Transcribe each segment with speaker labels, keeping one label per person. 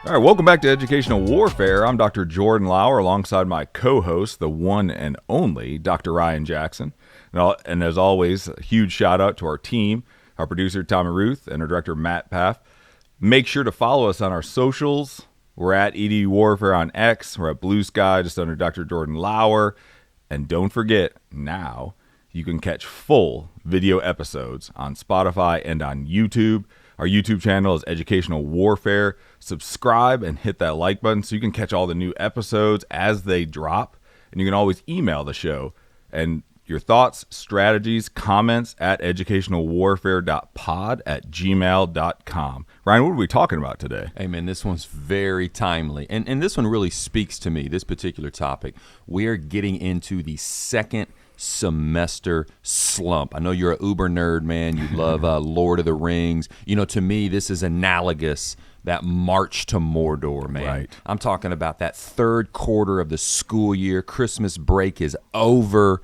Speaker 1: All right, welcome back to Educational Warfare. I'm Dr. Jordan Lauer alongside my co-host, the one and only Dr. Ryan Jackson. And as always, a huge shout out to our team, our producer, Tommy Ruth, and our director, Matt Paff. Make sure to follow us on our socials. We're at EDU Warfare on X. We're at Blue Sky, just under Dr. Jordan Lauer. And don't forget, now you can catch full video episodes on Spotify and on YouTube. Our YouTube channel is Educational Warfare. Subscribe and hit that like button so you can catch all the new episodes as they drop. And you can always email the show and your thoughts, strategies, comments at educationalwarfare.pod@gmail.com. Ryan, what are we talking about today?
Speaker 2: Hey, man, this one's very timely. And this one really speaks to me, this particular topic. We are getting into the second semester slump. I know you're a uber nerd, man. You love Lord of the Rings. You know, to me, this is analogous, that march to Mordor, man.
Speaker 1: Right.
Speaker 2: I'm talking about that third quarter of the school year. Christmas break is over.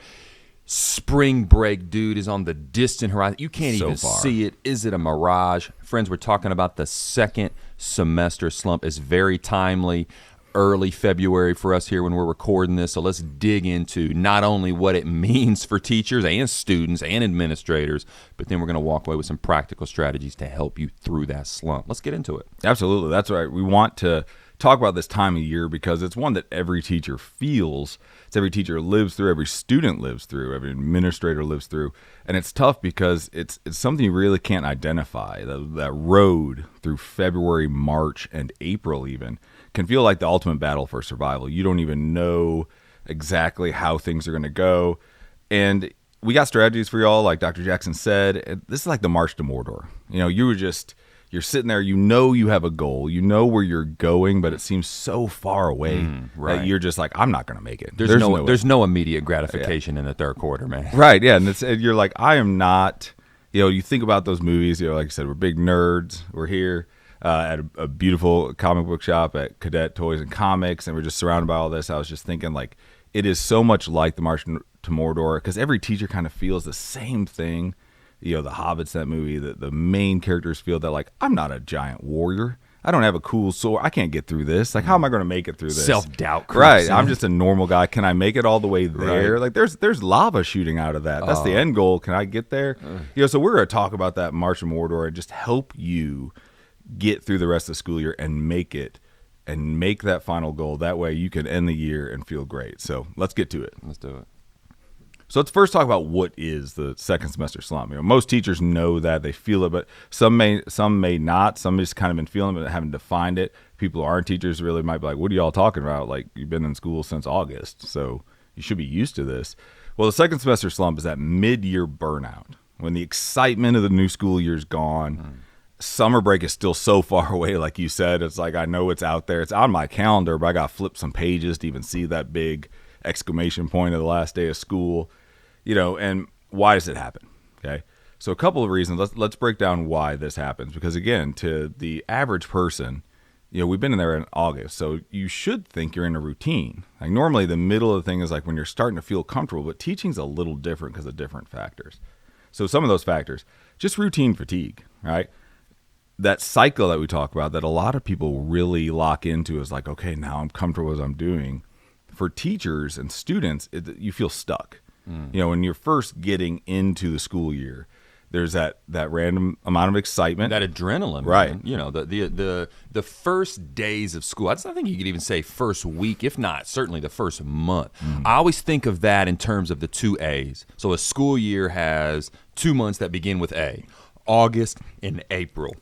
Speaker 2: Spring break, dude, is on the distant horizon. You can't even see it. Is it a mirage? Friends, we're talking about the second semester slump. It's very timely. Early February for us here when we're recording this. So let's dig into not only what it means for teachers and students and administrators, but then we're going to walk away with some practical strategies to help you through that slump. Let's get into it.
Speaker 1: Absolutely. That's right. We want to talk about this time of year because it's one that every teacher feels. It's every teacher lives through, every student lives through, every administrator lives through. And it's tough because it's something you really can't identify. That road through February, March, and April even can feel like the ultimate battle for survival. You don't even know exactly how things are going to go. And we got strategies for y'all, like Dr. Jackson said. This is like the march to Mordor. You know, you're sitting there, you know you have a goal, you know where you're going, but it seems so far away that you're just like, I'm not going to make it.
Speaker 2: There's no immediate gratification in the third quarter, man.
Speaker 1: Right, yeah. And you're like, I am not, you think about those movies, like I said, we're big nerds. We're here at a beautiful comic book shop at Cadet Toys and Comics, and we're just surrounded by all this. I was just thinking, like, it is so much like the March to Mordor because every teacher kind of feels the same thing. The Hobbits, that movie, the main characters feel that, like, I'm not a giant warrior. I don't have a cool sword. I can't get through this. Like, how am I going to make it through this?
Speaker 2: Self-doubt.
Speaker 1: Right. I'm just a normal guy. Can I make it all the way there?
Speaker 2: Right.
Speaker 1: Like, there's lava shooting out of that. That's the end goal. Can I get there? So we're going to talk about that March to Mordor and just help you get through the rest of the school year and make it and make that final goal. That way you can end the year and feel great. So let's get to it.
Speaker 2: Let's do it.
Speaker 1: So let's first talk about what is the second semester slump. Most teachers know that, they feel it, but some may not. Some just kind of been feeling it, but haven't defined it. People who aren't teachers really might be like, what are y'all talking about? Like, you've been in school since August, so you should be used to this. Well, the second semester slump is that mid-year burnout, when the excitement of the new school year is gone. Summer break is still so far away, like you said. It's like, I know it's out there. It's on my calendar, but I got to flip some pages to even see that big exclamation point of the last day of school. And why does it happen? Okay. So a couple of reasons. Let's break down why this happens. Because again, to the average person, we've been in there in August, so you should think you're in a routine. Like, normally the middle of the thing is like when you're starting to feel comfortable, but teaching's a little different because of different factors. So some of those factors, just routine fatigue, right? That cycle that we talk about that a lot of people really lock into is like, okay, now I'm comfortable with what I'm doing. For teachers and students, you feel stuck. When you're first getting into the school year, there's that random amount of excitement,
Speaker 2: that adrenaline,
Speaker 1: right?
Speaker 2: Man. The first days of school. I think you could even say first week, if not certainly the first month. I always think of that in terms of the 2 A's. So a school year has 2 months that begin with A. August and April.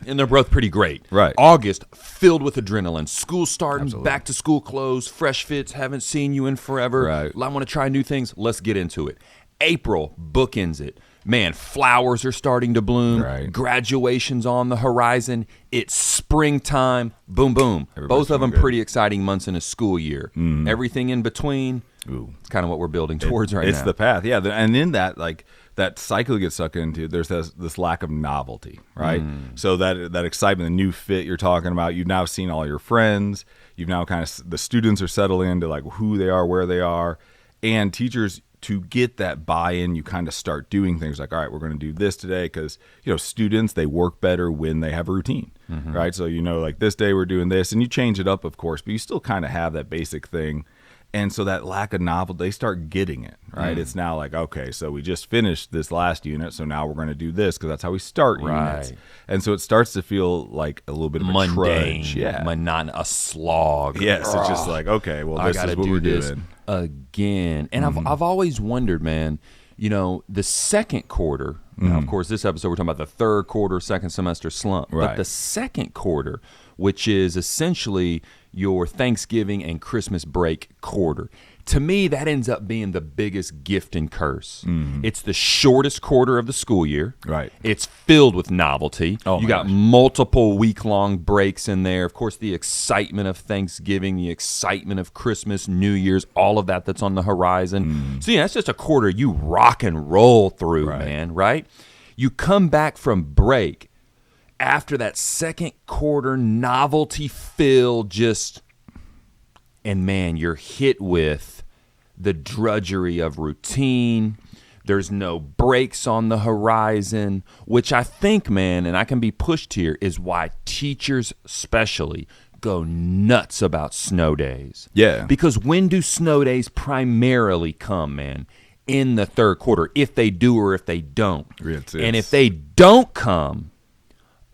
Speaker 2: And they're both pretty great.
Speaker 1: Right.
Speaker 2: August, filled with adrenaline. School starting,
Speaker 1: Absolutely.
Speaker 2: Back to school clothes, fresh fits, haven't seen you in forever.
Speaker 1: Right.
Speaker 2: I want to try new things. Let's get into it. April bookends it. Man, flowers are starting to bloom.
Speaker 1: Right.
Speaker 2: Graduation's on the horizon. It's springtime. Boom, boom. Both of them
Speaker 1: good.
Speaker 2: pretty exciting months in a school year. Everything in between, it's kind of what we're building towards right now.
Speaker 1: It's the path, yeah. And in that, like, that cycle gets sucked into, there's this lack of novelty, right? So that excitement, the new fit you're talking about, you've now seen all your friends. You've now the students are settled into like who they are, where they are. And teachers, to get that buy-in, you kind of start doing things like, all right, we're going to do this today because, students, they work better when they have a routine. right? So like this day we're doing this, and you change it up, of course, but you still kind of have that basic thing. And so that lack of novelty, they start getting it, right? It's now like, okay, so we just finished this last unit, so now we're going to do this because that's how we start units. And so it starts to feel like a little bit of a
Speaker 2: mundane,
Speaker 1: trudge. Yeah.
Speaker 2: a slog.
Speaker 1: Yes, it's just like, okay, well, this is what we're doing.
Speaker 2: Again. And I've always wondered, man, the second quarter, now, of course, this episode we're talking about the third quarter, second semester slump, but the second quarter, which is essentially your Thanksgiving and Christmas break quarter. To me, that ends up being the biggest gift and curse. It's the shortest quarter of the school year.
Speaker 1: Right.
Speaker 2: It's filled with novelty.
Speaker 1: Oh,
Speaker 2: you got multiple week-long breaks in there. Of course, the excitement of Thanksgiving, the excitement of Christmas, New Year's, all of that's on the horizon. So, that's just a quarter you rock and roll through, man, right? You come back from break after that second quarter novelty filled and man, you're hit with the drudgery of routine. There's no breaks on the horizon, which I think, man, and I can be pushed here, is why teachers especially go nuts about snow days.
Speaker 1: Yeah.
Speaker 2: Because when do snow days primarily come, man? In the third quarter, if they do or if they don't. And if they don't come,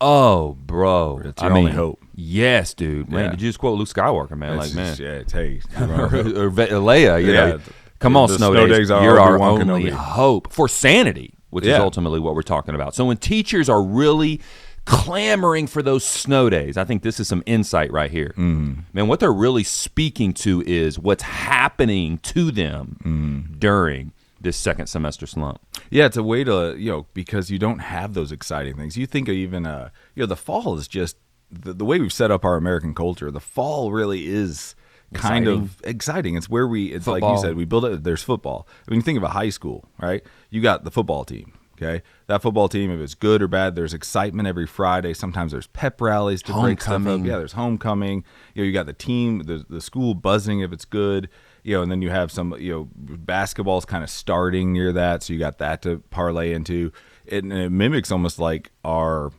Speaker 2: oh, bro.
Speaker 1: It's your only hope.
Speaker 2: Yes, dude. Man, did you just quote Luke Skywalker, man?
Speaker 1: It's
Speaker 2: man.
Speaker 1: It's hey.
Speaker 2: or Leia, you know. Come on, snow days. You're our only hope for sanity, which is ultimately what we're talking about. So when teachers are really clamoring for those snow days, I think this is some insight right here. Man, what they're really speaking to is what's happening to them during this second semester slump.
Speaker 1: Yeah, it's a way to, because you don't have those exciting things. You think of even, the fall is just, the way we've set up our American culture, the fall really is kind of exciting. It's where it's football. Like you said, we build it, there's football. I mean, you think of a high school, right? You got the football team, okay? That football team, if it's good or bad, there's excitement every Friday. Sometimes there's pep rallies to break stuff up. Yeah, there's homecoming. You got the team, the school buzzing if it's good. And then you have some, basketball's kind of starting near that, so you got that to parlay into. And it mimics almost like our,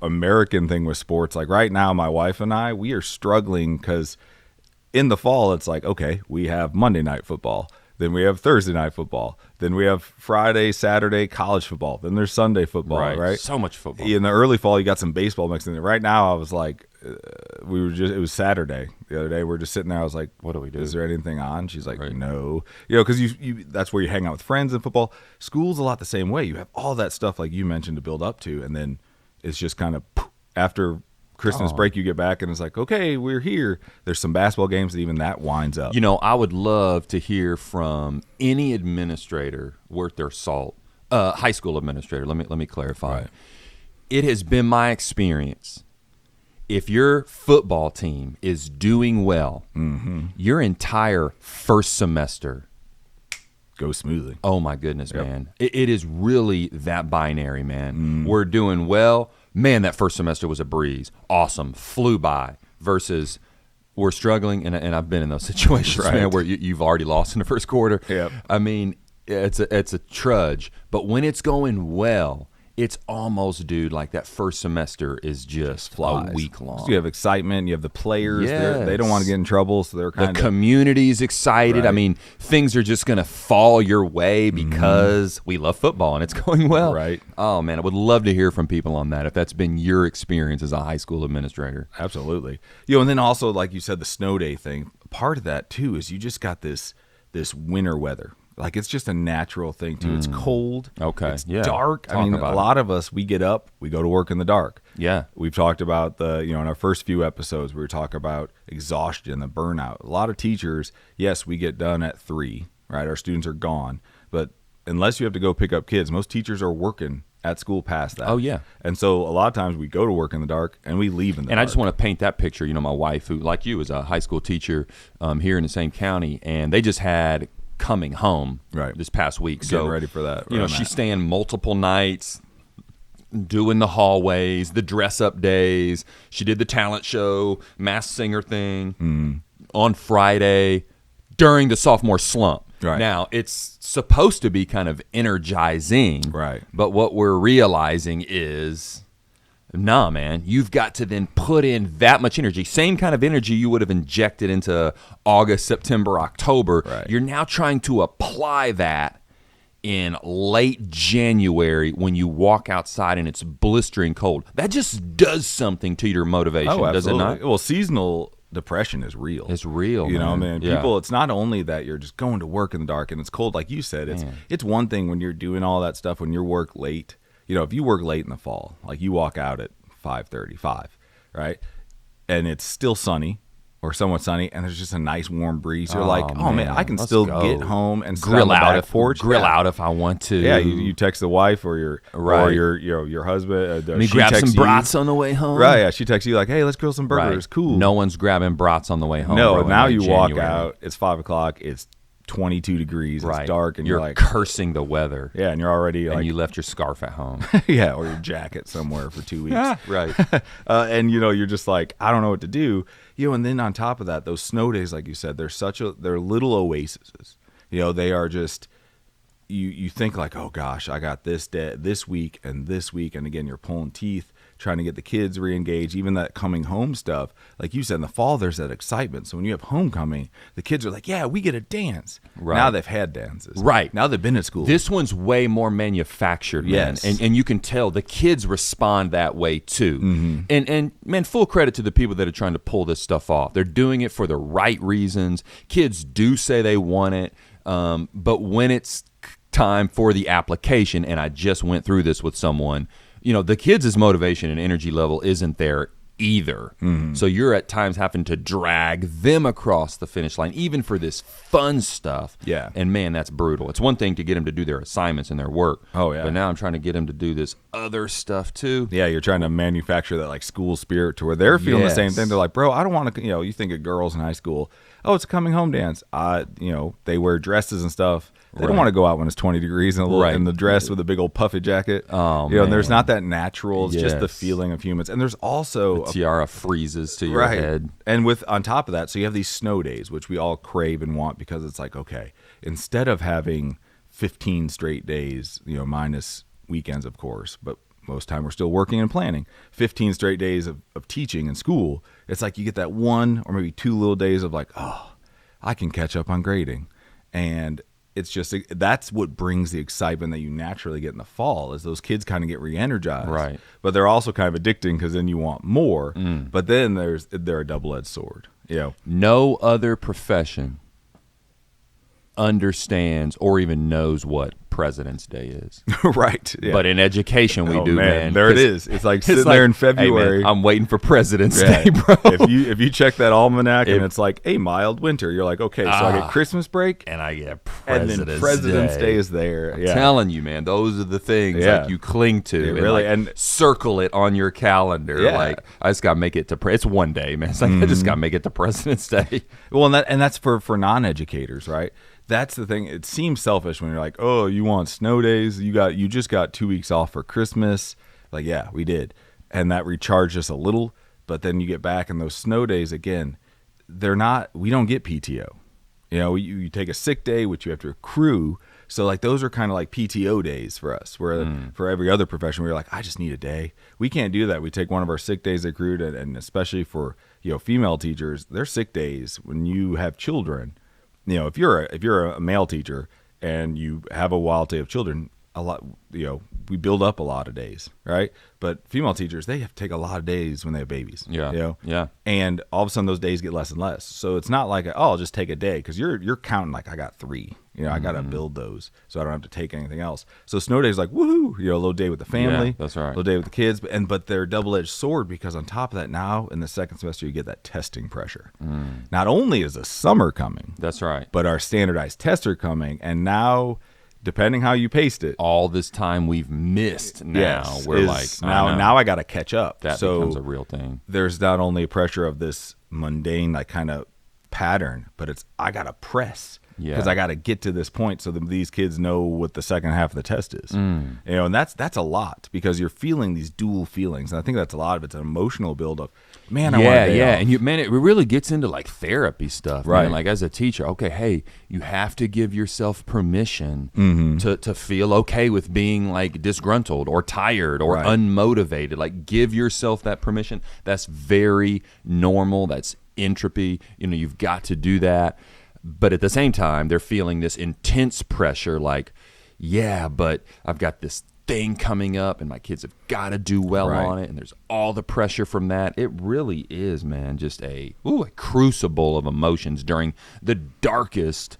Speaker 1: American thing with sports. Like right now, my wife and I, we are struggling because in the fall, it's like, okay, we have Monday night football. Then we have Thursday night football. Then we have Friday, Saturday college football. Then there's Sunday football, right?
Speaker 2: So much football.
Speaker 1: In the early fall, you got some baseball mixed in there. Right now, I was like, it was Saturday the other day. We're just sitting there. I was like, what do we do? Is there anything on? She's like, no. Because you that's where you hang out with friends in football. School's a lot the same way. You have all that stuff like you mentioned to build up to, and then it's just kind of after Christmas break, you get back and it's like, okay, we're here. There's some basketball games that even that winds up.
Speaker 2: I would love to hear from any administrator worth their salt, high school administrator. Let me clarify. Right. It has been my experience. If your football team is doing well, your entire first semester
Speaker 1: goes smoothly.
Speaker 2: Oh my goodness, man. It is really that binary, man. We're doing well. Man, that first semester was a breeze. Awesome. Flew by. Versus we're struggling, and I've been in those situations, man, where you've already lost in the first quarter.
Speaker 1: Yep.
Speaker 2: I mean, it's a trudge. But when it's going well, it's almost, dude, like that first semester is just a week long.
Speaker 1: So you have excitement. You have the players. Yes. They don't want to get in trouble, so they're kind of...
Speaker 2: The community's excited. Right. I mean, things are just going to fall your way because we love football and it's going well.
Speaker 1: Right.
Speaker 2: Oh, man, I would love to hear from people on that if that's been your experience as a high school administrator.
Speaker 1: Absolutely. And then also, like you said, the snow day thing. Part of that, too, is you just got this winter weather. Like, it's just a natural thing, too. It's cold.
Speaker 2: Okay.
Speaker 1: It's dark. I mean, a lot of us, we get up, we go to work in the dark.
Speaker 2: Yeah.
Speaker 1: We've talked about in our first few episodes, we were talking about exhaustion, the burnout. A lot of teachers, yes, we get done at 3, right? Our students are gone. But unless you have to go pick up kids, most teachers are working at school past that.
Speaker 2: Oh, yeah.
Speaker 1: And so a lot of times we go to work in the dark and we leave in the dark.
Speaker 2: And I just want to paint that picture. My wife, who, like you, is a high school teacher here in the same county, and they just had coming home this past week.
Speaker 1: Getting ready for that.
Speaker 2: She's staying multiple nights, doing the hallways, the dress-up days. She did the talent show, Masked Singer thing on Friday during the sophomore slump.
Speaker 1: Right.
Speaker 2: Now, it's supposed to be kind of energizing.
Speaker 1: Right.
Speaker 2: But what we're realizing is Nah, man. You've got to then put in that much energy. Same kind of energy you would have injected into August, September, October.
Speaker 1: Right.
Speaker 2: You're now trying to apply that in late January when you walk outside and it's blistering cold. That just does something to your motivation, does it not?
Speaker 1: Well, seasonal depression is real.
Speaker 2: It's real,
Speaker 1: you know,
Speaker 2: man.
Speaker 1: People, it's not only that you're just going to work in the dark and it's cold, like you said. It's one thing when you're doing all that stuff, when you work late. You know, if you work late in the fall, like you walk out at 5:35, right? And it's still sunny or somewhat sunny, and there's just a nice warm breeze. You're like, oh man, I can still get home and
Speaker 2: grill out
Speaker 1: the porch,
Speaker 2: grill out if I want to.
Speaker 1: Yeah, you text the wife or your husband.
Speaker 2: Let me grab some brats on the way home.
Speaker 1: Right? Yeah, she texts you like, hey, let's grill some burgers.
Speaker 2: Right.
Speaker 1: Cool.
Speaker 2: No one's grabbing brats on the way home.
Speaker 1: No, now you
Speaker 2: January.
Speaker 1: walk out. It's 5:00. It's 22 degrees.
Speaker 2: Right.
Speaker 1: It's dark, and
Speaker 2: you're
Speaker 1: like
Speaker 2: cursing the weather.
Speaker 1: Yeah, and you're already
Speaker 2: and
Speaker 1: like,
Speaker 2: you left your scarf at home.
Speaker 1: yeah, or your jacket somewhere for 2 weeks.
Speaker 2: Right.
Speaker 1: And you're just like, I don't know what to do. And then on top of that, those snow days, like you said, they're little oases. They are just, you think like, oh gosh, I got this day, this week, and again, you're pulling teeth, trying to get the kids re-engaged, even that coming home stuff. Like you said, in the fall, there's that excitement. So when you have homecoming, the kids are like, yeah, we get a dance.
Speaker 2: Right.
Speaker 1: Now they've had dances.
Speaker 2: Right.
Speaker 1: Now they've been at school.
Speaker 2: This one's way more manufactured, man.
Speaker 1: Yes.
Speaker 2: And you can tell the kids respond that way too.
Speaker 1: Mm-hmm.
Speaker 2: And man, full credit to the people that are trying to pull this stuff off. They're doing it for the right reasons. Kids do say they want it. But when it's time for the application, and I just went through this with someone, the kids' motivation and energy level isn't there either.
Speaker 1: Mm-hmm.
Speaker 2: So you're at times having to drag them across the finish line, even for this fun stuff.
Speaker 1: Yeah.
Speaker 2: And man, that's brutal. It's one thing to get them to do their assignments and their work.
Speaker 1: Oh, yeah.
Speaker 2: But now I'm trying to get them to do this other stuff too.
Speaker 1: Yeah, you're trying to manufacture that like school spirit to where they're feeling the same thing. They're like, bro, I don't want to, you think of girls in high school. Oh, it's a coming home dance. They wear dresses and stuff. They don't want to go out when it's 20 degrees in the dress with a big old puffy jacket.
Speaker 2: Oh, man.
Speaker 1: And there's not that natural. It's just the feeling of humans. And there's also
Speaker 2: the tiara freezes to your head.
Speaker 1: And on top of that, so you have these snow days, which we all crave and want because it's like, okay, instead of having 15 straight days, minus weekends, of course, but most time we're still working and planning, 15 straight days of teaching in school, it's like you get that 1 or maybe 2 little days of like, oh, I can catch up on grading. And it's just, that's what brings the excitement that you naturally get in the fall, is those kids kind of get re-energized.
Speaker 2: Right.
Speaker 1: But they're also kind of addicting because then you want more. But then they're a double-edged sword.
Speaker 2: No other profession understands or even knows what President's Day is.
Speaker 1: Right. Yeah.
Speaker 2: But in education, we do, man.
Speaker 1: There it is. It's like sitting there in February.
Speaker 2: Hey, man, I'm waiting for President's Day, bro.
Speaker 1: If you check that almanac and it's like a mild winter, you're like, okay, so I get Christmas break.
Speaker 2: And I get
Speaker 1: President's Day is there.
Speaker 2: I'm telling you, man, those are the things like you cling to. And circle it on your calendar.
Speaker 1: Yeah.
Speaker 2: Like, I just got to make it to, it's one day, man. It's like, I just got to make it to President's Day.
Speaker 1: Well, and that's for non-educators, right? That's the thing. It seems selfish when you're like, oh, you want snow days? You just got 2 weeks off for Christmas. Like, yeah, we did. And that recharged us a little. But then you get back and those snow days, again, we don't get PTO. You take a sick day, which you have to accrue. So like those are kind of like PTO days for us, where for every other profession, we're like, I just need a day. We can't do that. We take one of our sick days accrued, and especially for, female teachers, their sick days when you have children. If you're a male teacher and you have a wild day of children, a lot, we build up a lot of days, right? But female teachers, they have to take a lot of days when they have babies.
Speaker 2: Yeah. Yeah.
Speaker 1: And all of a sudden those days get less and less. So it's not like, I'll just take a day, because you're counting like, I got 3. I got to build those so I don't have to take anything else. So snow days like, woohoo, a little day with the family.
Speaker 2: Yeah, that's right.
Speaker 1: A little day with the kids. But they're a double-edged sword, because on top of that, now in the second semester, you get that testing pressure. Not only is the summer coming.
Speaker 2: That's right.
Speaker 1: But our standardized tests are coming. And now, depending how you paced it,
Speaker 2: all this time we've missed now,
Speaker 1: now I got to catch up.
Speaker 2: That becomes a real thing.
Speaker 1: There's not only a pressure of this mundane, like kind of pattern, but it's I gotta press because
Speaker 2: Yeah.
Speaker 1: I gotta get to this point so that these kids know what the second half of the test is. You know, and that's a lot because you're feeling these dual feelings, and I think that's a lot of it's an emotional buildup. Man, I want a day off.
Speaker 2: And it really gets into like therapy stuff,
Speaker 1: Right?
Speaker 2: Man. Like as a teacher, okay, hey, you have to give yourself permission to feel okay with being like disgruntled or tired or unmotivated. Like give yourself that permission. That's very normal. That's entropy. You know, you've got to do that. But at the same time, they're feeling this intense pressure like, yeah, but I've got this thing coming up and my kids have got to do well on it, and there's all the pressure from that. It really is, man, just a crucible of emotions during the darkest,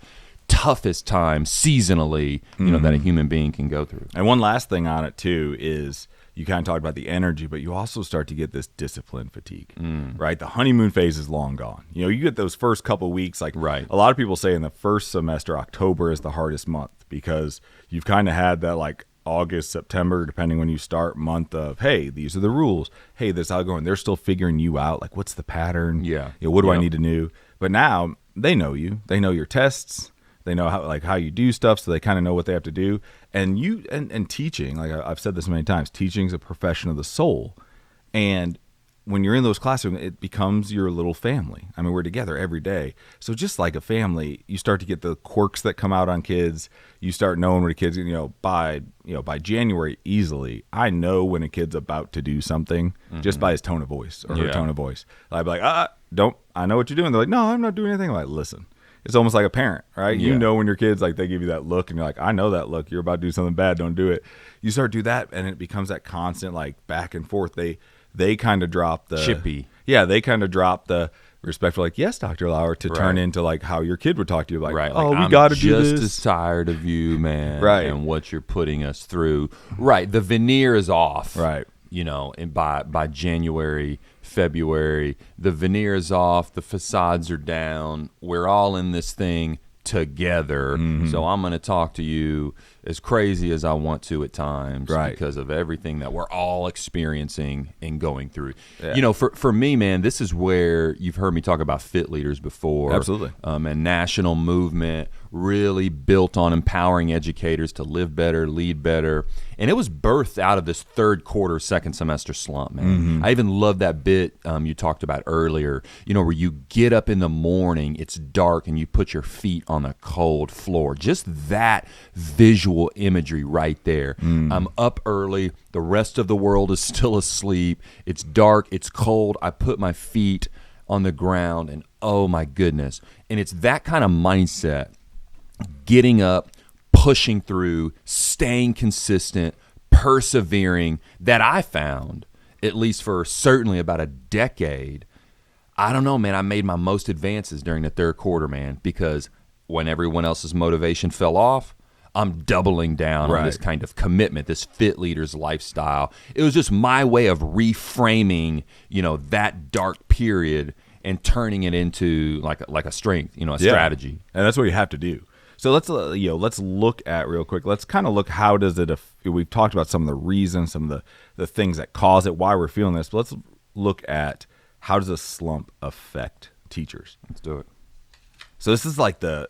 Speaker 2: toughest time seasonally, you know, that a human being can go through.
Speaker 1: And one last thing on it too is you kind of talked about the energy, but you also start to get this discipline fatigue, right? The honeymoon phase is long gone. You know, you get those first couple of weeks, like a lot of people say in the first semester, October is the hardest month because you've kind of had that like August, September, depending when you start, month of, hey, these are the rules. Hey, this is how it's going. They're still figuring you out. Like, what's the pattern?
Speaker 2: Yeah.
Speaker 1: You know, what do I need to do? But now they know you. They know your tests. They know how you do stuff, so they kind of know what they have to do. And teaching, like I've said this many times, teaching is a profession of the soul. And when you're in those classrooms, it becomes your little family. I mean, we're together every day. So just like a family, you start to get the quirks that come out on kids. You start knowing when a kid's, by January easily, I know when a kid's about to do something just by his tone of voice or her tone of voice. I'd be like, I know what you're doing. They're like, no, I'm not doing anything. I'm like, listen. It's almost like a parent, right?
Speaker 2: Yeah.
Speaker 1: You know when your kids, like, they give you that look and you're like, I know that look. You're about to do something bad. Don't do it. You start to do that, and it becomes that constant, like, back and forth. They kind of drop the...
Speaker 2: Chippy.
Speaker 1: Yeah, they kind of drop the respectful, like, yes, Dr. Lauer, to turn into, like, how your kid would talk to you. Like, we got to do this.
Speaker 2: I'm just as tired of you, man,
Speaker 1: Right.
Speaker 2: and what you're putting us through. Right, the veneer is off.
Speaker 1: Right.
Speaker 2: You know, and by January, February, the veneer is off, the facades are down. We're all in this thing together. So I'm going to talk to you as crazy as I want to at times because of everything that we're all experiencing and going through. Yeah. You know, for me, man, this is where you've heard me talk about fit leaders before.
Speaker 1: Absolutely.
Speaker 2: And national movement really built on empowering educators to live better, lead better. And it was birthed out of this third quarter, second semester slump, man. I even love that bit you talked about earlier, you know, where you get up in the morning, it's dark, and you put your feet on the cold floor. Just that visual imagery right there. I'm up early. The rest of the world is still asleep. It's dark. It's cold. I put my feet on the ground, and oh my goodness. And it's that kind of mindset, getting up, pushing through, staying consistent, persevering, that I found, at least for certainly about a decade. I don't know, man, I made my most advances during the third quarter, man, because when everyone else's motivation fell off, I'm doubling down on this kind of commitment, this fit leader's lifestyle. It was just my way of reframing, you know, that dark period and turning it into like a strength, you know, a strategy.
Speaker 1: And that's what you have to do. So let's look at real quick. Let's kind of look, how does it, we've talked about some of the reasons, some of the things that cause it, why we're feeling this, but let's look at how does a slump affect teachers.
Speaker 2: Let's do it.
Speaker 1: So this is like the,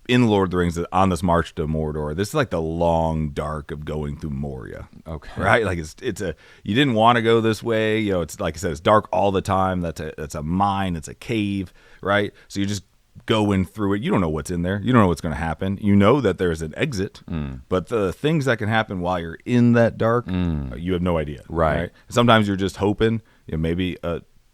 Speaker 1: in Lord of the Rings, on this march to Mordor, this is like the long dark of going through Moria.
Speaker 2: Okay.
Speaker 1: Right? Like it's you didn't want to go this way. It's like I said, it's dark all the time. That's a mine. It's a cave, right? So you just going through it. You don't know what's in there. You don't know what's going to happen. You know that there's an exit, but the things that can happen while you're in that dark, you have no idea.
Speaker 2: Right.
Speaker 1: Sometimes you're just hoping, maybe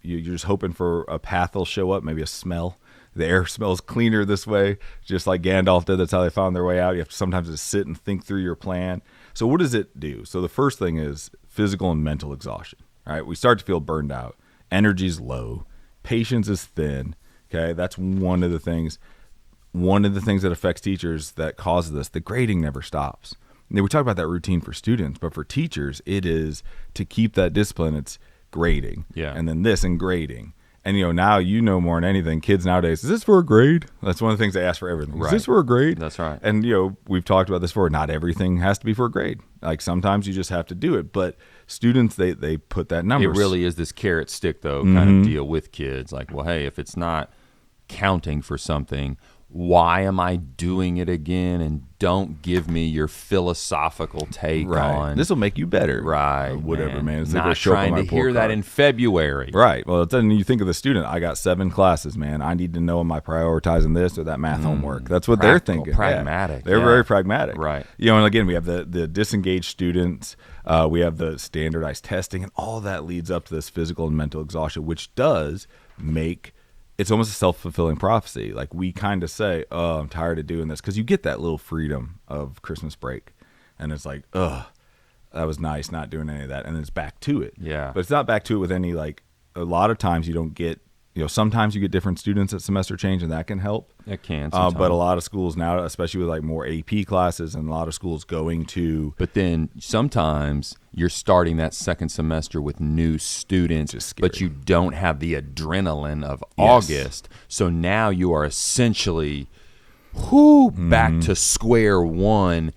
Speaker 1: you're just hoping for a path will show up, maybe a smell. The air smells cleaner this way, just like Gandalf did. That's how they found their way out. You have to sometimes just sit and think through your plan. So what does it do? So the first thing is physical and mental exhaustion. All right, we start to feel burned out. Energy's low. Patience is thin. Okay, that's one of the things. One of the things that affects teachers that causes this. The grading never stops. And we talk about that routine for students, but for teachers, it is to keep that discipline. It's grading, and then this and grading. And, now more than anything, kids nowadays, is this for a grade? That's one of the things they ask for everything. Is this for a grade?
Speaker 2: That's right.
Speaker 1: And, we've talked about this before. Not everything has to be for a grade. Like sometimes you just have to do it. But students, they put that number.
Speaker 2: It really is this carrot stick, though, kind of deal with kids. Like, well, hey, if it's not counting for something. Why am I doing it again? And don't give me your philosophical take on
Speaker 1: this will make you better,
Speaker 2: right?
Speaker 1: Whatever, man. It's
Speaker 2: not trying to hear that in February,
Speaker 1: right? Well, then you think of the student. I got 7 classes, man. I need to know, am I prioritizing this or that math homework? That's what they're thinking.
Speaker 2: Pragmatic.
Speaker 1: They're very pragmatic,
Speaker 2: right?
Speaker 1: And again, we have the disengaged students. We have the standardized testing, and all that leads up to this physical and mental exhaustion, which does make. It's almost a self-fulfilling prophecy. Like, we kind of say, oh, I'm tired of doing this. Because you get that little freedom of Christmas break. And it's like, that was nice not doing any of that. And then it's back to it.
Speaker 2: Yeah.
Speaker 1: But it's not back to it with any, like, a lot of times you don't get, sometimes you get different students at semester change, and that can help.
Speaker 2: It can.
Speaker 1: But a lot of schools now, especially with, like, more AP classes, and a lot of schools going to.
Speaker 2: But then sometimes you're starting that second semester with new students, but you don't have the adrenaline of August. So now you are essentially back to square one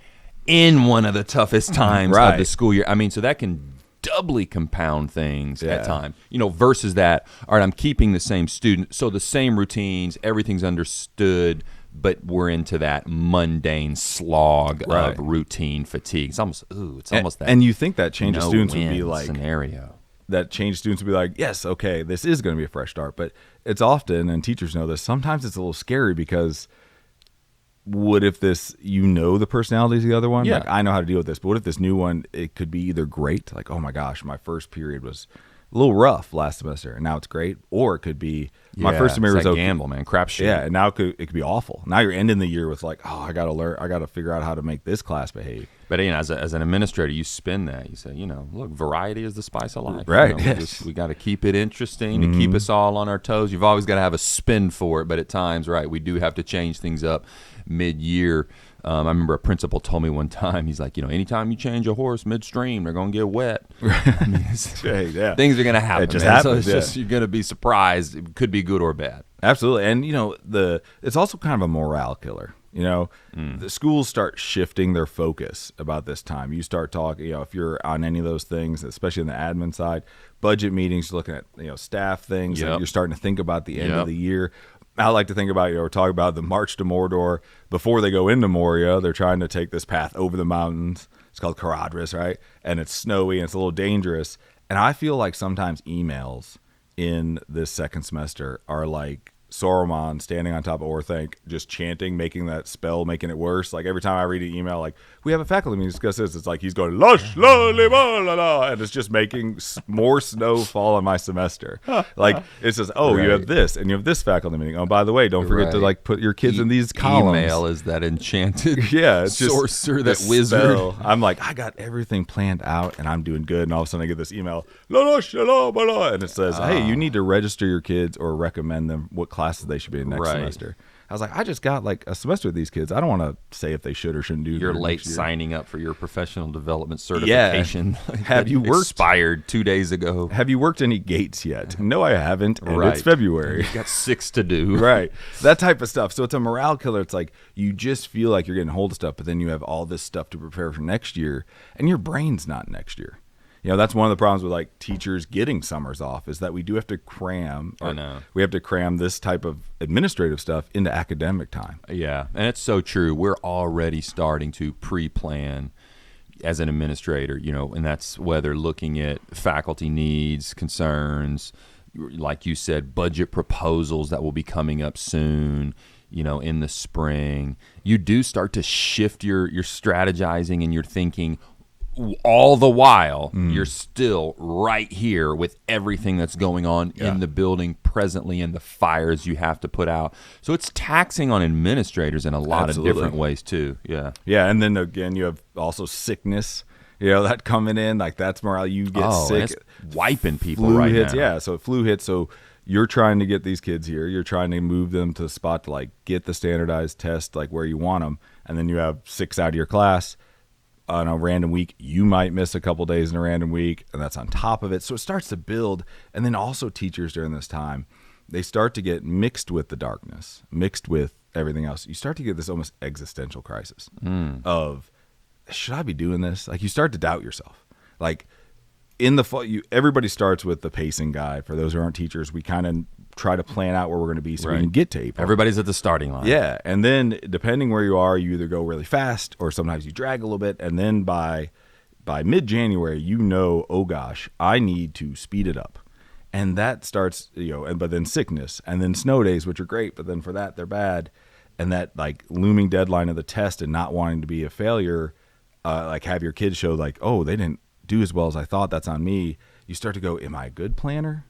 Speaker 2: in one of the toughest times of the school year. I mean, so that can doubly compound things at times, versus that, all right, I'm keeping the same student, so the same routines, everything's understood, but we're into that mundane slog of routine fatigue. It's almost that.
Speaker 1: And you think that change of students would be like
Speaker 2: scenario.
Speaker 1: That change of students would be like, yes, okay, this is going to be a fresh start. But it's often, and teachers know this, sometimes it's a little scary because what if this, the personalities of the other one?
Speaker 2: Yeah.
Speaker 1: Like, I know how to deal with this, but what if this new one, it could be either great, like, oh my gosh, my first period was a little rough last semester, and now it's great. Or it could be, my first semester was okay.
Speaker 2: Gamble, man, crapshoot.
Speaker 1: Yeah, and now it could be awful. Now you're ending the year with like, oh, I got to figure out how to make this class behave.
Speaker 2: But as an administrator, you spin that. You say, look, variety is the spice of life.
Speaker 1: Right.
Speaker 2: We got to keep it interesting to keep us all on our toes. You've always got to have a spin for it, but at times, we do have to change things up mid-year. I remember a principal told me one time, he's like, anytime you change a horse midstream, they're going to get wet. I mean, things are going to happen.
Speaker 1: It just happens.
Speaker 2: So it's just, you're going to be surprised. It could be good or bad.
Speaker 1: Absolutely. And, it's also kind of a morale killer. The schools start shifting their focus about this time. You start talking, if you're on any of those things, especially on the admin side, budget meetings, looking at, staff things, you're starting to think about the end of the year. I like to think about, we're talking about the march to Mordor. Before they go into Moria, they're trying to take this path over the mountains. It's called Caradhras, right? And it's snowy and it's a little dangerous. And I feel like sometimes emails in this second semester are like Saruman standing on top of Orthanc, just chanting, making that spell, making it worse. Like every time I read an email, like, we have a faculty meeting to discuss this, it's like he's going, lush, la, li, la, la, la, and it's just making more snow fall on my semester. Like, it says, you have this, and you have this faculty meeting. Oh, by the way, don't forget to like put your kids in these columns.
Speaker 2: Email is that enchanted
Speaker 1: it's
Speaker 2: sorcerer, that wizard.
Speaker 1: Spell. I'm like, I got everything planned out, and I'm doing good, and all of a sudden I get this email, la, la, la, la, la, and it says, hey, you need to register your kids or recommend them what classes they should be in next semester. I was like, I just got like a semester with these kids. I don't want to say if they should or shouldn't do.
Speaker 2: You're late signing up for your professional development certification.
Speaker 1: Yeah. Have you worked?
Speaker 2: Expired 2 days ago.
Speaker 1: Have you worked any gates yet? No, I haven't. And it's February.
Speaker 2: You've got 6 to do.
Speaker 1: Right. That type of stuff. So it's a morale killer. It's like you just feel like you're getting hold of stuff, but then you have all this stuff to prepare for next year, and your brain's not next year. That's one of the problems with like teachers getting summers off is that we do have to cram. We have to cram this type of administrative stuff into academic time.
Speaker 2: Yeah, and it's so true. We're already starting to pre-plan as an administrator, and that's whether looking at faculty needs, concerns, like you said, budget proposals that will be coming up soon. In the spring, you do start to shift your strategizing and your thinking. All the while, you're still right here with everything that's going on in the building presently and the fires you have to put out. So it's taxing on administrators in a lot of different ways too. Yeah.
Speaker 1: Yeah, and then again, you have also sickness. That coming in, like that's morale. You get sick,
Speaker 2: it's wiping people
Speaker 1: flu
Speaker 2: right
Speaker 1: hits,
Speaker 2: now.
Speaker 1: Yeah, so flu hits. So you're trying to get these kids here. You're trying to move them to the spot to like get the standardized test like where you want them, and then you have 6 out of your class. On a random week, you might miss a couple days in a random week, and that's on top of it. So it starts to build. And then also teachers during this time, they start to get mixed with the darkness, mixed with everything else. You start to get this almost existential crisis of, should I be doing this? Like you start to doubt yourself. Like in the fall, everybody starts with the pacing guide. For those who aren't teachers, we kind of try to plan out where we're going to be so we can get to April.
Speaker 2: Everybody's at the starting line.
Speaker 1: Yeah. And then depending where you are, you either go really fast or sometimes you drag a little bit. And then by mid-January, oh gosh, I need to speed it up. And that starts, but then sickness and then snow days, which are great, but then for that, they're bad. And that like looming deadline of the test and not wanting to be a failure, like have your kids show like, oh, they didn't do as well as I thought. That's on me. You start to go, am I a good planner?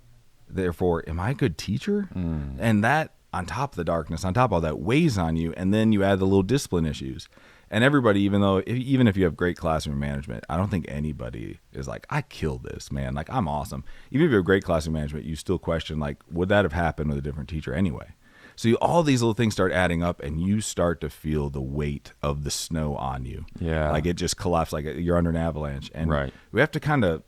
Speaker 1: Therefore, am I a good teacher? And that on top of the darkness, on top of all that weighs on you. And then you add the little discipline issues. And everybody, even if you have great classroom management, I don't think anybody is like, I killed this, man. Like, I'm awesome. Even if you have great classroom management, you still question, like, would that have happened with a different teacher anyway? So all these little things start adding up, and you start to feel the weight of the snow on you.
Speaker 2: Yeah,
Speaker 1: like it just collapses, like you're under an avalanche. And
Speaker 2: right.
Speaker 1: we have to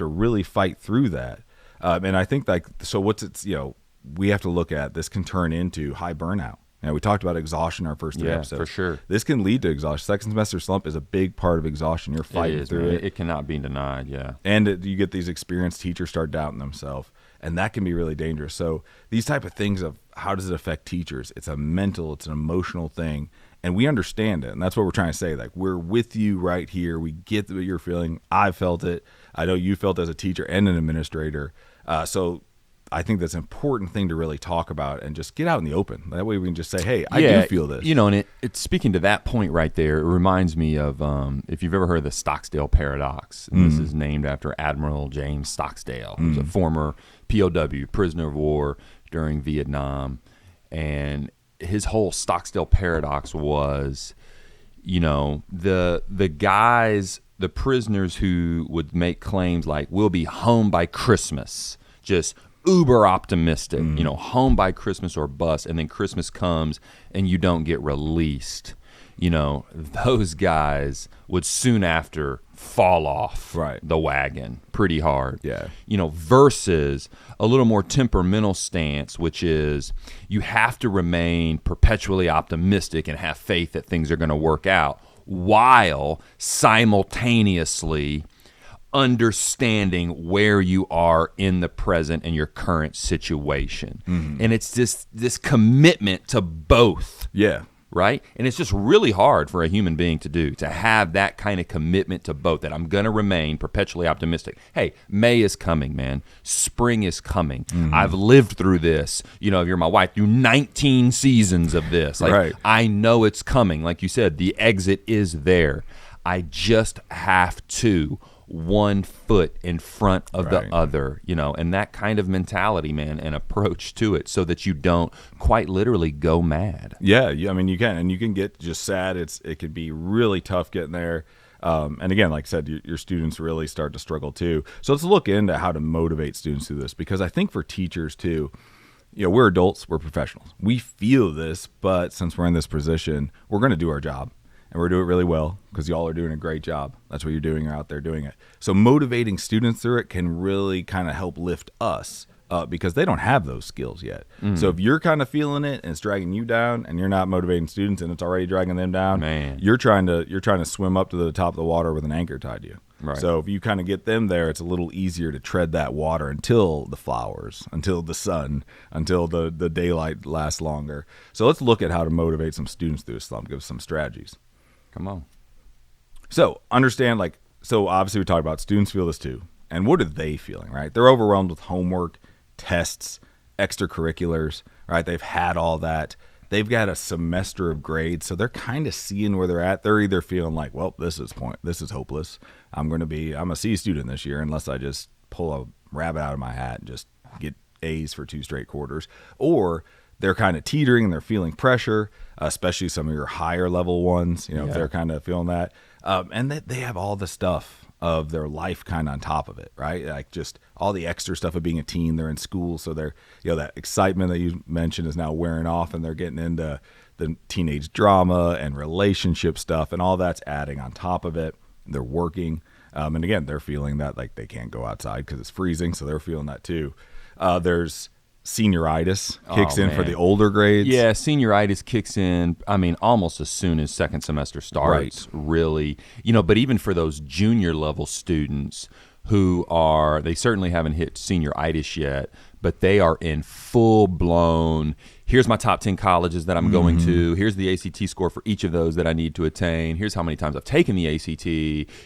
Speaker 1: really fight through that. And I think we have to look at this can turn into high burnout. We talked about exhaustion in our first 3 episodes.
Speaker 2: For sure.
Speaker 1: This can lead to exhaustion. Second semester slump is a big part of exhaustion. You're fighting through it.
Speaker 2: It cannot be denied, yeah.
Speaker 1: And you get these experienced teachers start doubting themselves, and that can be really dangerous. So these type of things of how does it affect teachers? It's a mental, it's an emotional thing, and we understand it, and that's what we're trying to say. Like, we're with you right here. We get what you're feeling. I felt it. I know you felt it as a teacher and an administrator. So I think that's an important thing to really talk about and just get out in the open. That way we can just say, hey, I do feel this.
Speaker 2: And it's speaking to that point right there, it reminds me of, if you've ever heard of the Stocksdale paradox, and this is named after Admiral James Stocksdale, who's a former POW, prisoner of war during Vietnam. And his whole Stocksdale paradox was, the guys, the prisoners who would make claims like, we'll be home by Christmas, just uber optimistic, home by Christmas or bust, and then Christmas comes and you don't get released. Those guys would soon after fall off the wagon pretty hard.
Speaker 1: Yeah.
Speaker 2: Versus a little more temperamental stance, which is you have to remain perpetually optimistic and have faith that things are going to work out while simultaneously understanding where you are in the present and your current situation. And it's this commitment to both.
Speaker 1: Yeah.
Speaker 2: Right? And it's just really hard for a human being to do, to have that kind of commitment to both, that I'm going to remain perpetually optimistic. Hey, May is coming, man. Spring is coming. I've lived through this. You're my wife, through 19 seasons of this. Like, I know it's coming. Like you said, the exit is there. I just have to one foot in front of the other, and that kind of mentality, man, and approach to it, so that you don't quite literally go mad.
Speaker 1: Yeah, I mean, you can get just sad. It could be really tough getting there. And again, like I said, your students really start to struggle too. So let's look into how to motivate students through this, because I think for teachers too, we're adults, we're professionals. We feel this, but since we're in this position, we're going to do our job. And we're doing it really well because y'all are doing a great job. That's what you're doing. You're out there doing it. So motivating students through it can really kind of help lift us up, because they don't have those skills yet. So if you're kind of feeling it and it's dragging you down, and you're not motivating students and it's already dragging them down,
Speaker 2: man,
Speaker 1: you're trying to swim up to the top of the water with an anchor tied to you.
Speaker 2: Right.
Speaker 1: So if you kind of get them there, it's a little easier to tread that water until the flowers, until the sun, until the daylight lasts longer. So let's look at how to motivate some students through a slump. Give us some strategies.
Speaker 2: Come on.
Speaker 1: So understand, so obviously we talked about students feel this too. And what are they feeling, right? They're overwhelmed with homework, tests, extracurriculars, right? They've had all that. They've got a semester of grades, so they're kind of seeing where they're at. They're either feeling like, well, this is hopeless. I'm a C student this year unless I just pull a rabbit out of my hat and just get A's for 2 straight quarters. Or they're kind of teetering and they're feeling pressure, especially some of your higher level ones, if they're kind of feeling that. And that they have all the stuff of their life kind of on top of it, right? Like just all the extra stuff of being a teen. They're in school, so they're, that excitement that you mentioned is now wearing off, and they're getting into the teenage drama and relationship stuff, and all that's adding on top of it. They're working. And again, they're feeling that like they can't go outside because it's freezing, so they're feeling that too. There's senioritis kicks in for the older grades.
Speaker 2: Yeah, senioritis kicks in, almost as soon as second semester starts, really. But even for those junior level students they certainly haven't hit senioritis yet, but they are in full blown, here's my top 10 colleges that I'm going to, here's the ACT score for each of those that I need to attain, here's how many times I've taken the ACT,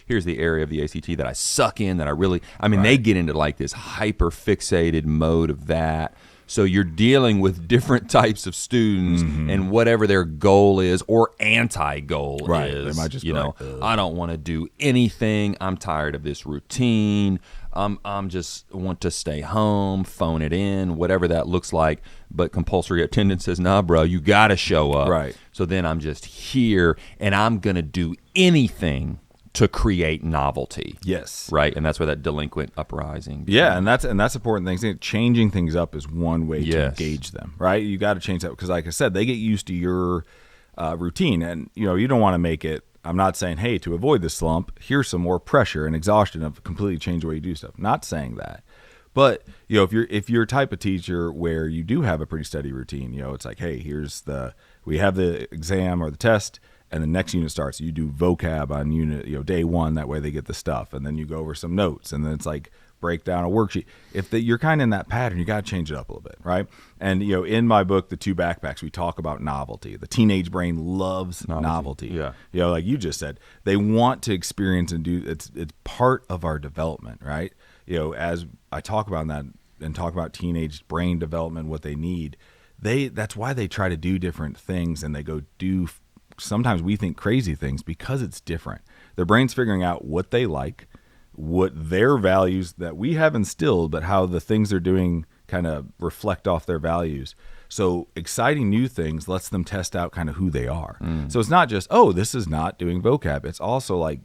Speaker 2: here's the area of the ACT that I suck in, that I really, they get into like this hyper fixated mode of that. So you're dealing with different types of students and whatever their goal is or anti-goal is. They might just I don't want to do anything. I'm tired of this routine. I'm just want to stay home, phone it in, whatever that looks like. But compulsory attendance says, nah, bro, you got to show up.
Speaker 1: Right.
Speaker 2: So then I'm just here and I'm going to do anything to create novelty.
Speaker 1: Yes.
Speaker 2: Right. And that's where that delinquent uprising.
Speaker 1: Yeah. And that's important things. Changing things up is one way to engage them. Right. You got to change that because, like I said, they get used to your routine, and you don't want to make it. I'm not saying, hey, to avoid the slump, here's some more pressure and exhaustion of completely change the way you do stuff. Not saying that. But if you're a type of teacher where you do have a pretty steady routine, it's like, hey, we have the exam or the test, and the next unit starts. You do vocab on unit, day one. That way they get the stuff, and then you go over some notes, and then it's like break down a worksheet. You're kind of in that pattern, you got to change it up a little bit, right? And in my book, The Two Backpacks, we talk about novelty. The teenage brain loves novelty.
Speaker 2: Yeah.
Speaker 1: Like you just said, they want to experience and do. It's part of our development, right? As I talk about that and talk about teenage brain development, what they need. That's why they try to do different things, and they go do. Sometimes we think crazy things because it's different. Their brain's figuring out what they like, what their values that we have instilled, but how the things they're doing kind of reflect off their values. So exciting new things lets them test out kind of who they are. So it's not just, this is not doing vocab. It's also like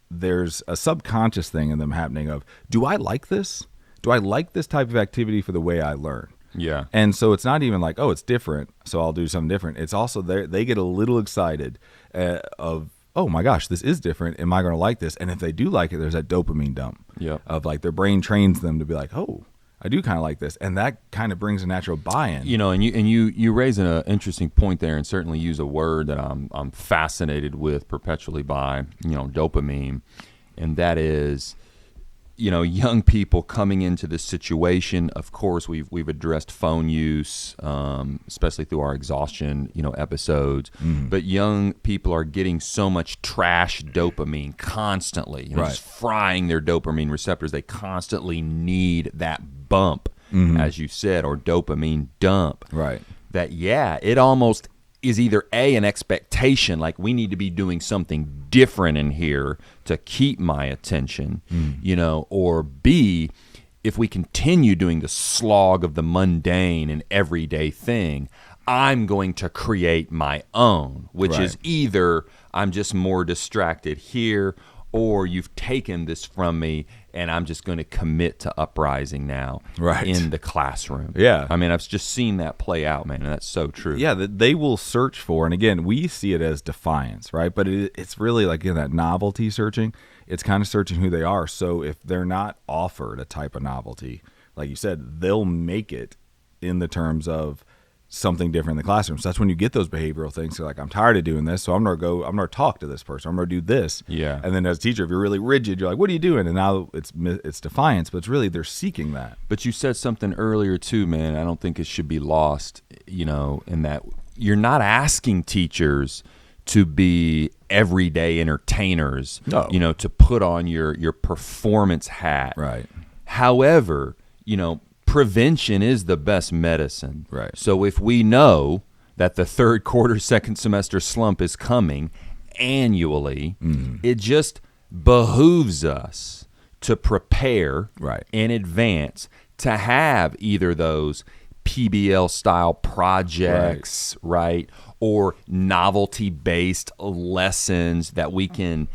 Speaker 1: there's a subconscious thing in them happening of, do I like this? Do I like this type of activity for the way I learn?
Speaker 2: Yeah.
Speaker 1: And so it's not even like, it's different, so I'll do something different. It's also they get a little excited of, oh my gosh, this is different. Am I going to like this? And if they do like it, there's that dopamine dump of like their brain trains them to be like, oh, I do kind of like this. And that kind of brings a natural buy-in.
Speaker 2: And you raise an interesting point there, and certainly use a word that I'm fascinated with perpetually by, dopamine. And that is, young people coming into this situation. Of course, we've addressed phone use, especially through our exhaustion, episodes. But young people are getting so much trash dopamine constantly, just frying their dopamine receptors. They constantly need that bump, as you said, or dopamine dump.
Speaker 1: Right.
Speaker 2: That it almost is either an expectation, like we need to be doing something different in here to keep my attention, or B, if we continue doing the slog of the mundane and everyday thing, I'm going to create my own, which is either I'm just more distracted here, or you've taken this from me and I'm just going to commit to uprising now in the classroom.
Speaker 1: Yeah.
Speaker 2: I've just seen that play out, man, and that's so true.
Speaker 1: Yeah, they will search for, and again, we see it as defiance, right? But it's really like in that novelty searching, it's kind of searching who they are. So if they're not offered a type of novelty, like you said, they'll make it in the terms of something different in the classroom. So that's when you get those behavioral things. So like, I'm tired of doing this, so I'm going to talk to this person. I'm going to do this.
Speaker 2: Yeah.
Speaker 1: And then as a teacher, if you're really rigid, you're like, what are you doing? And now it's defiance, but it's really they're seeking that.
Speaker 2: But you said something earlier too, man. I don't think it should be lost, in that you're not asking teachers to be everyday entertainers, to put on your performance hat.
Speaker 1: Right.
Speaker 2: However, prevention is the best medicine.
Speaker 1: Right.
Speaker 2: So if we know that the third quarter, second semester slump is coming annually, it just behooves us to prepare in advance to have either those PBL style projects, right? Or novelty based lessons that we can,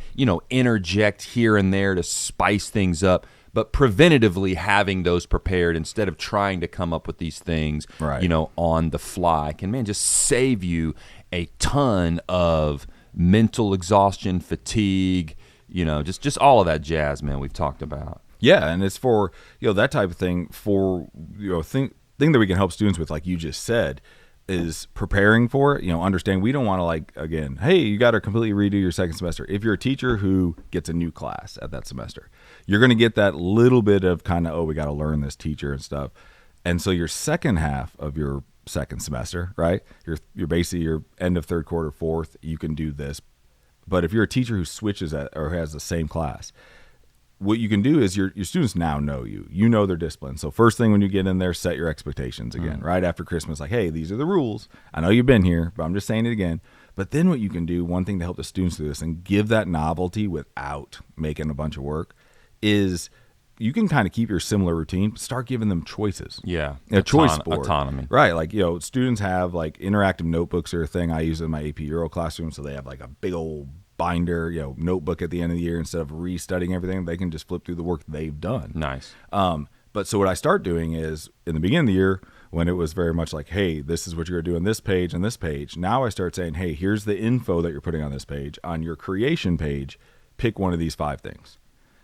Speaker 2: interject here and there to spice things up. But preventatively having those prepared instead of trying to come up with these things, on the fly can, just save you a ton of mental exhaustion, fatigue, just all of that jazz, man, we've talked about.
Speaker 1: Yeah, and it's for, that type of thing for, thing that we can help students with, like you just said, is preparing for it. Understand we don't want to like, again, hey, you got to completely redo your second semester. If you're a teacher who gets a new class at that semester, you're going to get that little bit of kind of, we got to learn this teacher and stuff. And so your second half of your second semester, right? You're basically your end of third quarter, fourth, you can do this. But if you're a teacher who switches or has the same class, what you can do is your students now know you know their discipline. So first thing when you get in there, set your expectations again, right after Christmas, like, hey, these are the rules. I know you've been here, but I'm just saying it again. But then what you can do, one thing to help the students do this and give that novelty without making a bunch of work is you can kind of keep your similar routine, but start giving them choices.
Speaker 2: Yeah.
Speaker 1: A choice board.
Speaker 2: Autonomy.
Speaker 1: Right. Like, students have like interactive notebooks are a thing I use in my AP Euro classroom. So they have like a big old binder, notebook at the end of the year. Instead of restudying everything, they can just flip through the work they've done.
Speaker 2: Nice.
Speaker 1: But so what I start doing is in the beginning of the year, when it was very much like, hey, this is what you're going to do on this page and this page. Now I start saying, hey, here's the info that you're putting on this page. On your creation page, pick one of these 5 things.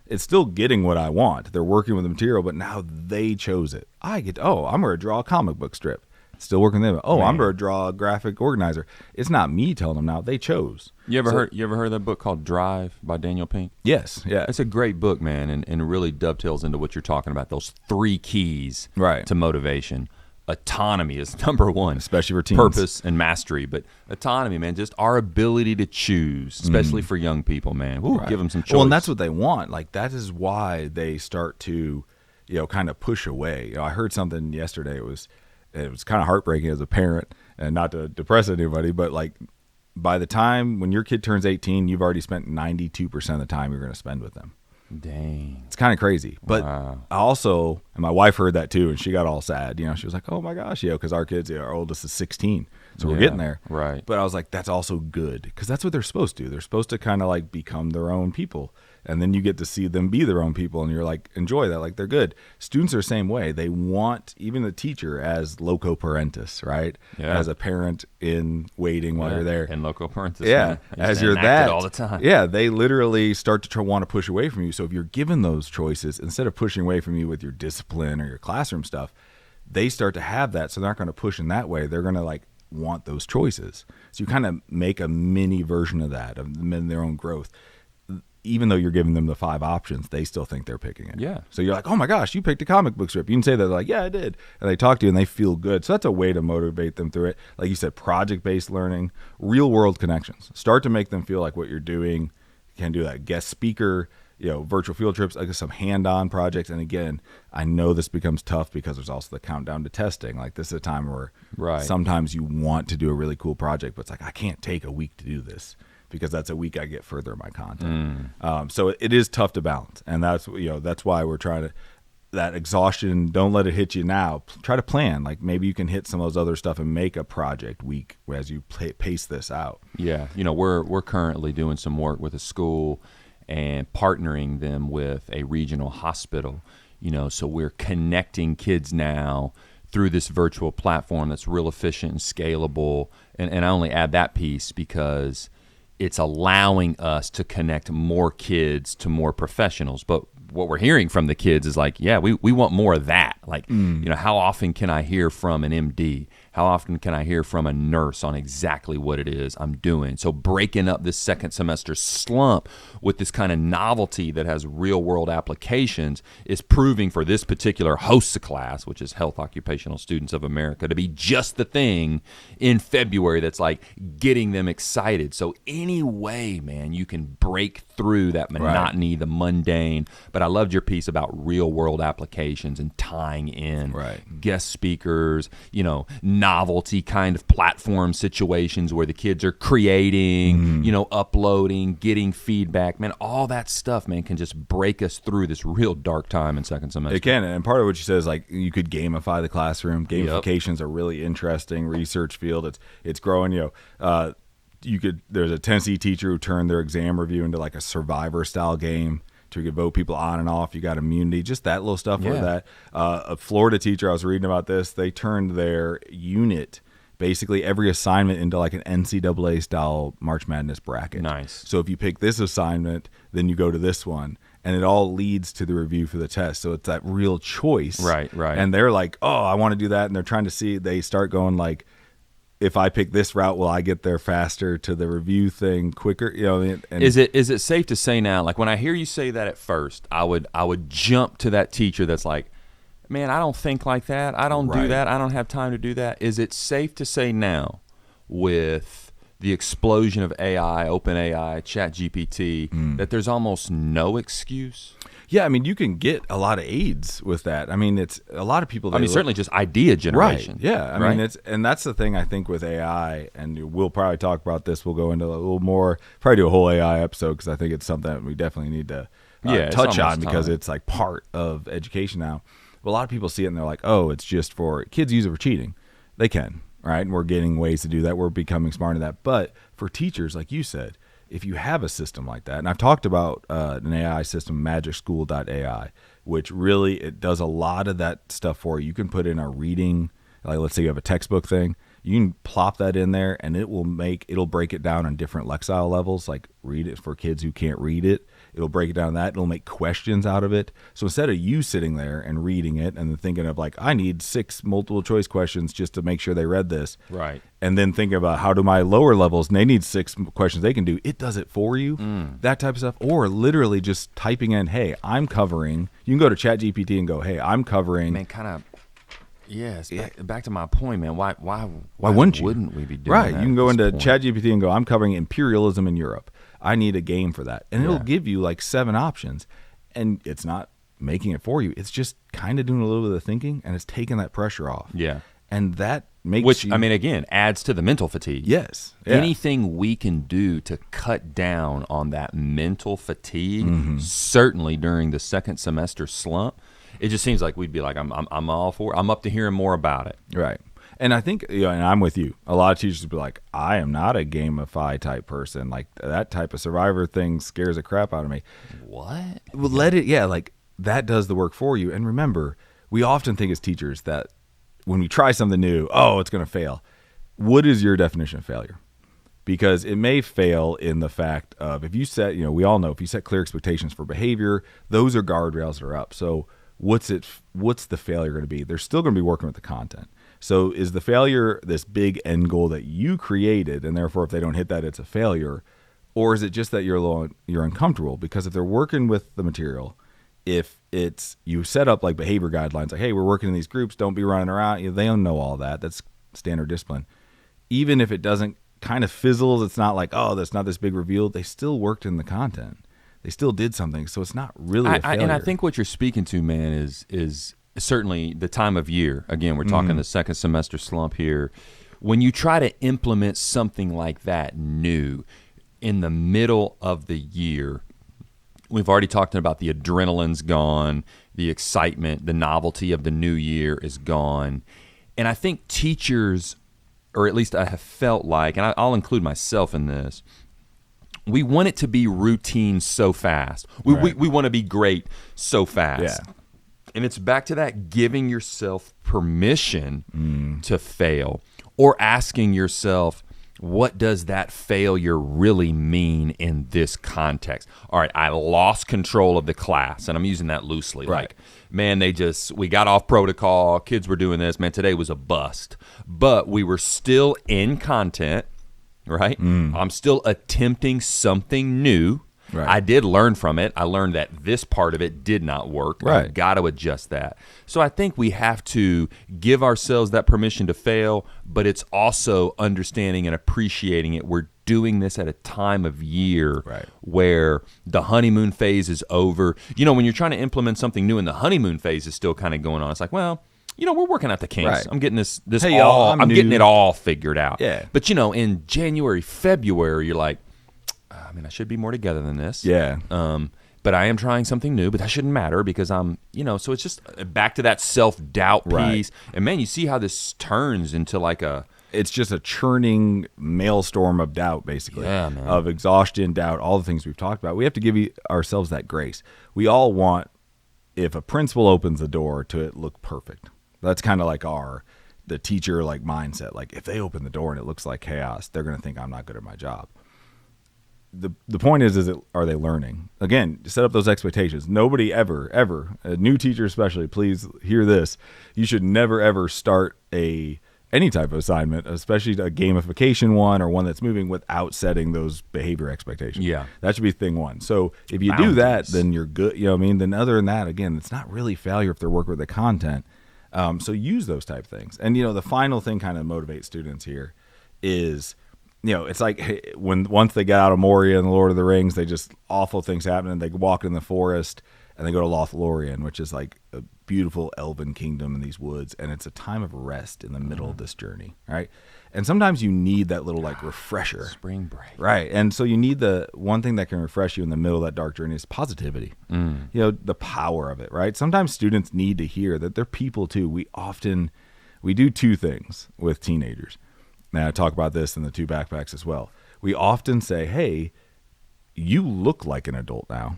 Speaker 1: It's still getting what I want. They're working with the material, but now they chose it. I'm going to draw a comic book strip. Still working with them. I'm going to draw a graphic organizer. It's not me telling them now. They chose.
Speaker 2: You ever heard of that book called Drive by Daniel Pink?
Speaker 1: Yes. Yeah.
Speaker 2: It's a great book, man, and it really dovetails into what you're talking about. Those 3 keys to motivation. Autonomy is number 1,
Speaker 1: especially for teens.
Speaker 2: Purpose and mastery, but autonomy, man, just our ability to choose, especially for young people, man. Give them some choice.
Speaker 1: Well, and that's what they want. Like that is why they start to, kind of push away. I heard something yesterday. It was kind of heartbreaking as a parent, and not to depress anybody, but like by the time when your kid turns 18, you've already spent 92% of the time you're going to spend with them.
Speaker 2: Dang.
Speaker 1: It's kind of crazy. But I also, and my wife heard that too, and she got all sad. She was like, oh my gosh, because our kids, our oldest is 16. So we're getting there.
Speaker 2: Right.
Speaker 1: But I was like, that's also good because that's what they're supposed to do. They're supposed to kind of like become their own people. And then you get to see them be their own people, and you're like, enjoy that. Like they're good. Students are the same way. They want even the teacher as loco parentis, right?
Speaker 2: Yeah.
Speaker 1: As a parent in waiting while you're there.
Speaker 2: And loco parentis.
Speaker 1: Yeah. As you're that
Speaker 2: all the time.
Speaker 1: Yeah. They literally start to want to push away from you. So if you're given those choices, instead of pushing away from you with your discipline or your classroom stuff, they start to have that. So they're not going to push in that way. They're going to like want those choices. So you kind of make a mini version of that, of them in their own growth. Even though you're giving them the 5 options, they still think they're picking it.
Speaker 2: Yeah.
Speaker 1: So you're like, oh my gosh, you picked a comic book strip. You can say that, they're like, yeah, I did. And they talk to you and they feel good. So that's a way to motivate them through it. Like you said, project-based learning, real world connections. Start to make them feel like what you're doing. You can do that guest speaker, virtual field trips, like some hand-on projects. And again, I know this becomes tough because there's also the countdown to testing. Like this is a time where sometimes you want to do a really cool project, but it's like, I can't take a week to do this, because that's a week I get further in my content. So it is tough to balance. And that's why we're trying to, that exhaustion, don't let it hit you now. Try to plan. Like maybe you can hit some of those other stuff and make a project week as you pace this out.
Speaker 2: Yeah. We're currently doing some work with a school and partnering them with a regional hospital, so we're connecting kids now through this virtual platform that's real efficient and scalable. And I only add that piece because it's allowing us to connect more kids to more professionals. But what we're hearing from the kids is like, yeah, we want more of that. Like, how often can I hear from an MD? How often can I hear from a nurse on exactly what it is I'm doing? So breaking up this second semester slump with this kind of novelty that has real world applications is proving for this particular host of class, which is Health Occupational Students of America, to be just the thing in February that's like getting them excited. So any way, man, you can break through that monotony, the mundane. But I loved your piece about real world applications and tying in guest speakers, novelty kind of platform situations where the kids are creating, uploading, getting feedback. Man, all that stuff, man, can just break us through this real dark time in second semester.
Speaker 1: It can, and part of what you said is like you could gamify the classroom. Gamification's a really interesting research field. It's growing. There's a Tennessee teacher who turned their exam review into like a Survivor style game. So you could vote people on and off. You got immunity, just that little stuff. Or that a Florida teacher, I was reading about this. They turned their unit, basically every assignment, into like an NCAA style March Madness bracket.
Speaker 2: Nice.
Speaker 1: So if you pick this assignment, then you go to this one, and it all leads to the review for the test. So it's that real choice.
Speaker 2: Right.
Speaker 1: And they're like, oh, I want to do that, and they're trying to see. They start going like, if I pick this route, will I get there faster to the review thing quicker? And
Speaker 2: is it safe to say now, like when I hear you say that at first, I would jump to that teacher that's like, man, I don't think like that. I don't do that. I don't have time to do that. Is it safe to say now, with the explosion of AI, OpenAI, ChatGPT, that there's almost no excuse?
Speaker 1: Yeah, I mean, you can get a lot of aids with that. I mean, it's a lot of people.
Speaker 2: Certainly just idea generation.
Speaker 1: Right. Yeah. I mean, and that's the thing I think with AI, and we'll probably talk about this. We'll go into a little more, probably do a whole AI episode because I think it's something that we definitely need to touch on because it's like part of education now. But a lot of people see it and they're like, oh, it's just for kids use it for cheating. They can, right? And we're getting ways to do that. We're becoming smart in that. But for teachers, like you said, if you have a system like that, and I've talked about an AI system, magicschool.ai, which really, it does a lot of that stuff for you. You can put in a reading, like let's say you have a textbook thing, you can plop that in there and it'll break it down on different lexile levels, like read it for kids who can't read it. It'll break it down that. It'll make questions out of it. So instead of you sitting there and reading it and then thinking of like, I need 6 multiple choice questions just to make sure they read this.
Speaker 2: Right.
Speaker 1: And then thinking about how do my lower levels, and they need 6 questions they can do. It does it for you, that type of stuff. Or literally just typing in, hey, I'm covering. You can go to ChatGPT and go, hey, I'm covering.
Speaker 2: Man, kind of. Yes, back to my point, man. Why
Speaker 1: wouldn't you?
Speaker 2: Wouldn't we be doing
Speaker 1: right?
Speaker 2: that?
Speaker 1: You can go into ChatGPT and go, I'm covering imperialism in Europe. I need a game for that, and it'll give you like 7 options, and it's not making it for you. It's just kind of doing a little bit of the thinking, and it's taking that pressure off.
Speaker 2: Yeah,
Speaker 1: and that makes
Speaker 2: I mean, again, adds to the mental fatigue.
Speaker 1: Yes,
Speaker 2: anything we can do to cut down on that mental fatigue, certainly during the second semester slump. It just seems like we'd be like, I'm all for it. I'm up to hearing more about it.
Speaker 1: Right. And I think, and I'm with you. A lot of teachers would be like, I am not a gamify type person. Like that type of survivor thing scares the crap out of me.
Speaker 2: What?
Speaker 1: Well, like that does the work for you. And remember, we often think as teachers that when we try something new, oh, it's going to fail. What is your definition of failure? Because it may fail in the fact of if you set, we all know if you set clear expectations for behavior, those are guardrails that are up. So what's the failure going to be? They're still going to be working with the content. So is the failure this big end goal that you created, and therefore if they don't hit that, it's a failure? Or is it just that you're uncomfortable? Because if they're working with the material, if it's you set up like behavior guidelines, like, hey, we're working in these groups, don't be running around. They don't know all that. That's standard discipline. Even if it doesn't kind of fizzles, it's not like, oh, that's not this big reveal. They still worked in the content. They still did something. So it's not really a failure.
Speaker 2: And I think what you're speaking to, man, is certainly the time of year. Again, we're talking the second semester slump here. When you try to implement something like that new in the middle of the year, we've already talked about the adrenaline's gone, the excitement, the novelty of the new year is gone. And I think teachers, or at least I have felt like, and I'll include myself in this, we want it to be routine so fast. We want to be great so fast.
Speaker 1: Yeah.
Speaker 2: And it's back to that giving yourself permission to fail, or asking yourself, what does that failure really mean in this context? All right, I lost control of the class, and I'm using that loosely.
Speaker 1: Right.
Speaker 2: Like, man, we got off protocol, kids were doing this, man, today was a bust. But we were still in content, right? I'm still attempting something new.
Speaker 1: Right.
Speaker 2: I did learn from it. I learned that this part of it did not work.
Speaker 1: Right.
Speaker 2: I've got to adjust that. So I think we have to give ourselves that permission to fail, but it's also understanding and appreciating it. We're doing this at a time of year where the honeymoon phase is over. When you're trying to implement something new and the honeymoon phase is still kind of going on, it's like, well, we're working out the kinks.
Speaker 1: Right.
Speaker 2: I'm getting this
Speaker 1: hey,
Speaker 2: all.
Speaker 1: I'm
Speaker 2: getting it all figured out.
Speaker 1: Yeah.
Speaker 2: But in January, February, you're like, I should be more together than this.
Speaker 1: Yeah.
Speaker 2: But I am trying something new, but that shouldn't matter because I'm, so it's just back to that self-doubt piece. And man, you see how this turns into like
Speaker 1: it's just a churning maelstrom of doubt, basically.
Speaker 2: Yeah, man.
Speaker 1: Of exhaustion, doubt, all the things we've talked about. We have to give ourselves that grace. We all want, if a principal opens the door, to it look perfect. That's kind of like the teacher like mindset. Like if they open the door and it looks like chaos, they're going to think I'm not good at my job. The point is are they learning? Again, set up those expectations. Nobody ever, a new teacher especially, please hear this. You should never, ever start a any type of assignment, especially a gamification one or one that's moving without setting those behavior expectations.
Speaker 2: Yeah.
Speaker 1: That should be thing one. So if you do that, then you're good. You know what I mean? Then other than that, again, it's not really failure if they're working with the content. So use those type of things. And, the final thing kind of motivates students here is, it's like once they get out of Moria and the Lord of the Rings, they just awful things happen and they walk in the forest and they go to Lothlorien, which is like a beautiful elven kingdom in these woods. And it's a time of rest in the middle of this journey. Right. And sometimes you need that little like refresher.
Speaker 2: Spring break.
Speaker 1: Right. And so you need the one thing that can refresh you in the middle of that dark journey is positivity. The power of it. Right. Sometimes students need to hear that they're people too. We do two things with teenagers. And I talk about this in the 2 backpacks as well. We often say, hey, you look like an adult now.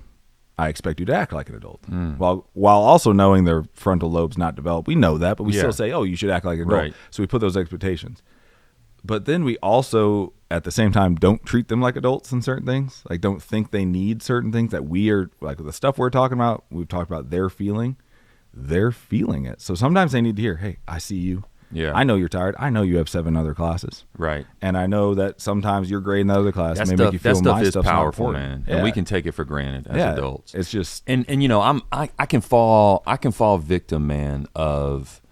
Speaker 1: I expect you to act like an adult. While also knowing their frontal lobe's not developed. We know that, but we still say, oh, you should act like an adult. Right. So we put those expectations. But then we also, at the same time, don't treat them like adults in certain things. Like, don't think they need certain things that we are, like the stuff we're talking about, we've talked about they're feeling it. So sometimes they need to hear, hey, I see you.
Speaker 2: Yeah.
Speaker 1: I know you're tired. I know you have 7 other classes.
Speaker 2: Right.
Speaker 1: And I know that sometimes your grade in that other class may make you
Speaker 2: that
Speaker 1: feel
Speaker 2: stuff
Speaker 1: my
Speaker 2: is
Speaker 1: stuff's
Speaker 2: powerful,
Speaker 1: not
Speaker 2: man.
Speaker 1: Yeah.
Speaker 2: And we can take it for granted as adults.
Speaker 1: It's just
Speaker 2: and I can fall victim, man, of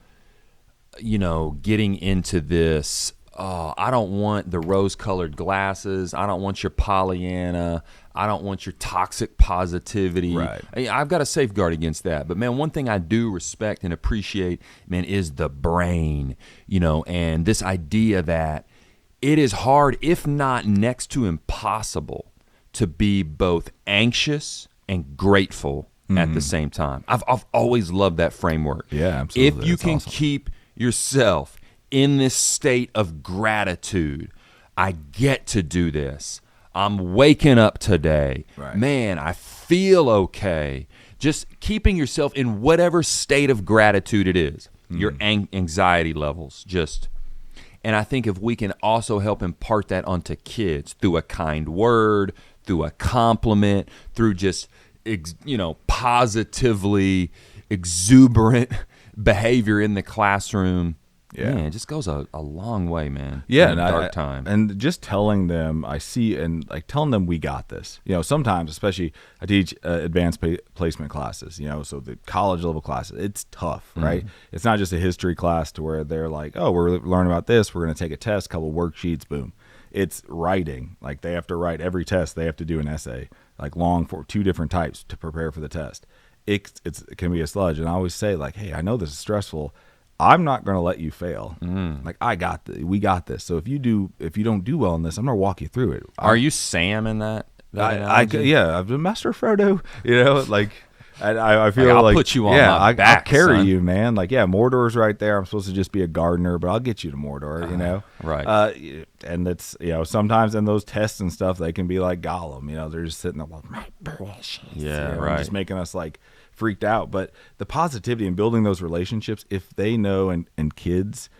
Speaker 2: getting into this. Oh, I don't want the rose-colored glasses. I don't want your Pollyanna. I don't want your toxic positivity.
Speaker 1: Right.
Speaker 2: I've got to safeguard against that. But, man, one thing I do respect and appreciate, man, is the brain, and this idea that it is hard, if not next to impossible, to be both anxious and grateful at the same time. I've always loved that framework.
Speaker 1: Yeah, absolutely.
Speaker 2: If you can keep yourself in this state of gratitude, I get to do this. I'm waking up today.
Speaker 1: Right.
Speaker 2: Man, I feel okay. Just keeping yourself in whatever state of gratitude it is, your anxiety levels and I think if we can also help impart that onto kids through a kind word, through a compliment, through just, positively exuberant behavior in the classroom, man, it just goes a long way, man.
Speaker 1: Yeah,
Speaker 2: in a dark time.
Speaker 1: And just telling them, telling them we got this. Sometimes, especially I teach advanced placement classes. So the college level classes, it's tough, right? It's not just a history class to where they're like, oh, we're learning about this. We're going to take a test, couple worksheets, boom. It's writing. Like they have to write every test. They have to do an essay, like long for 2 different types to prepare for the test. It can be a sludge. And I always say, like, hey, I know this is stressful. I'm not going to let you fail. Like we got this. So if you don't do well in this, I'm going to walk you through it.
Speaker 2: Are you Sam in that?
Speaker 1: I've been Master Frodo. I feel
Speaker 2: I'll put you on my back,
Speaker 1: I'll carry
Speaker 2: son.
Speaker 1: you, man. Like, yeah, Mordor's right there. I'm supposed to just be a gardener, but I'll get you to Mordor.
Speaker 2: Right.
Speaker 1: And it's sometimes in those tests and stuff, they can be like Gollum. They're just sitting there like, my precious.
Speaker 2: Yeah,
Speaker 1: and
Speaker 2: right.
Speaker 1: just making us like freaked out. But the positivity and building those relationships, if they know, and kids,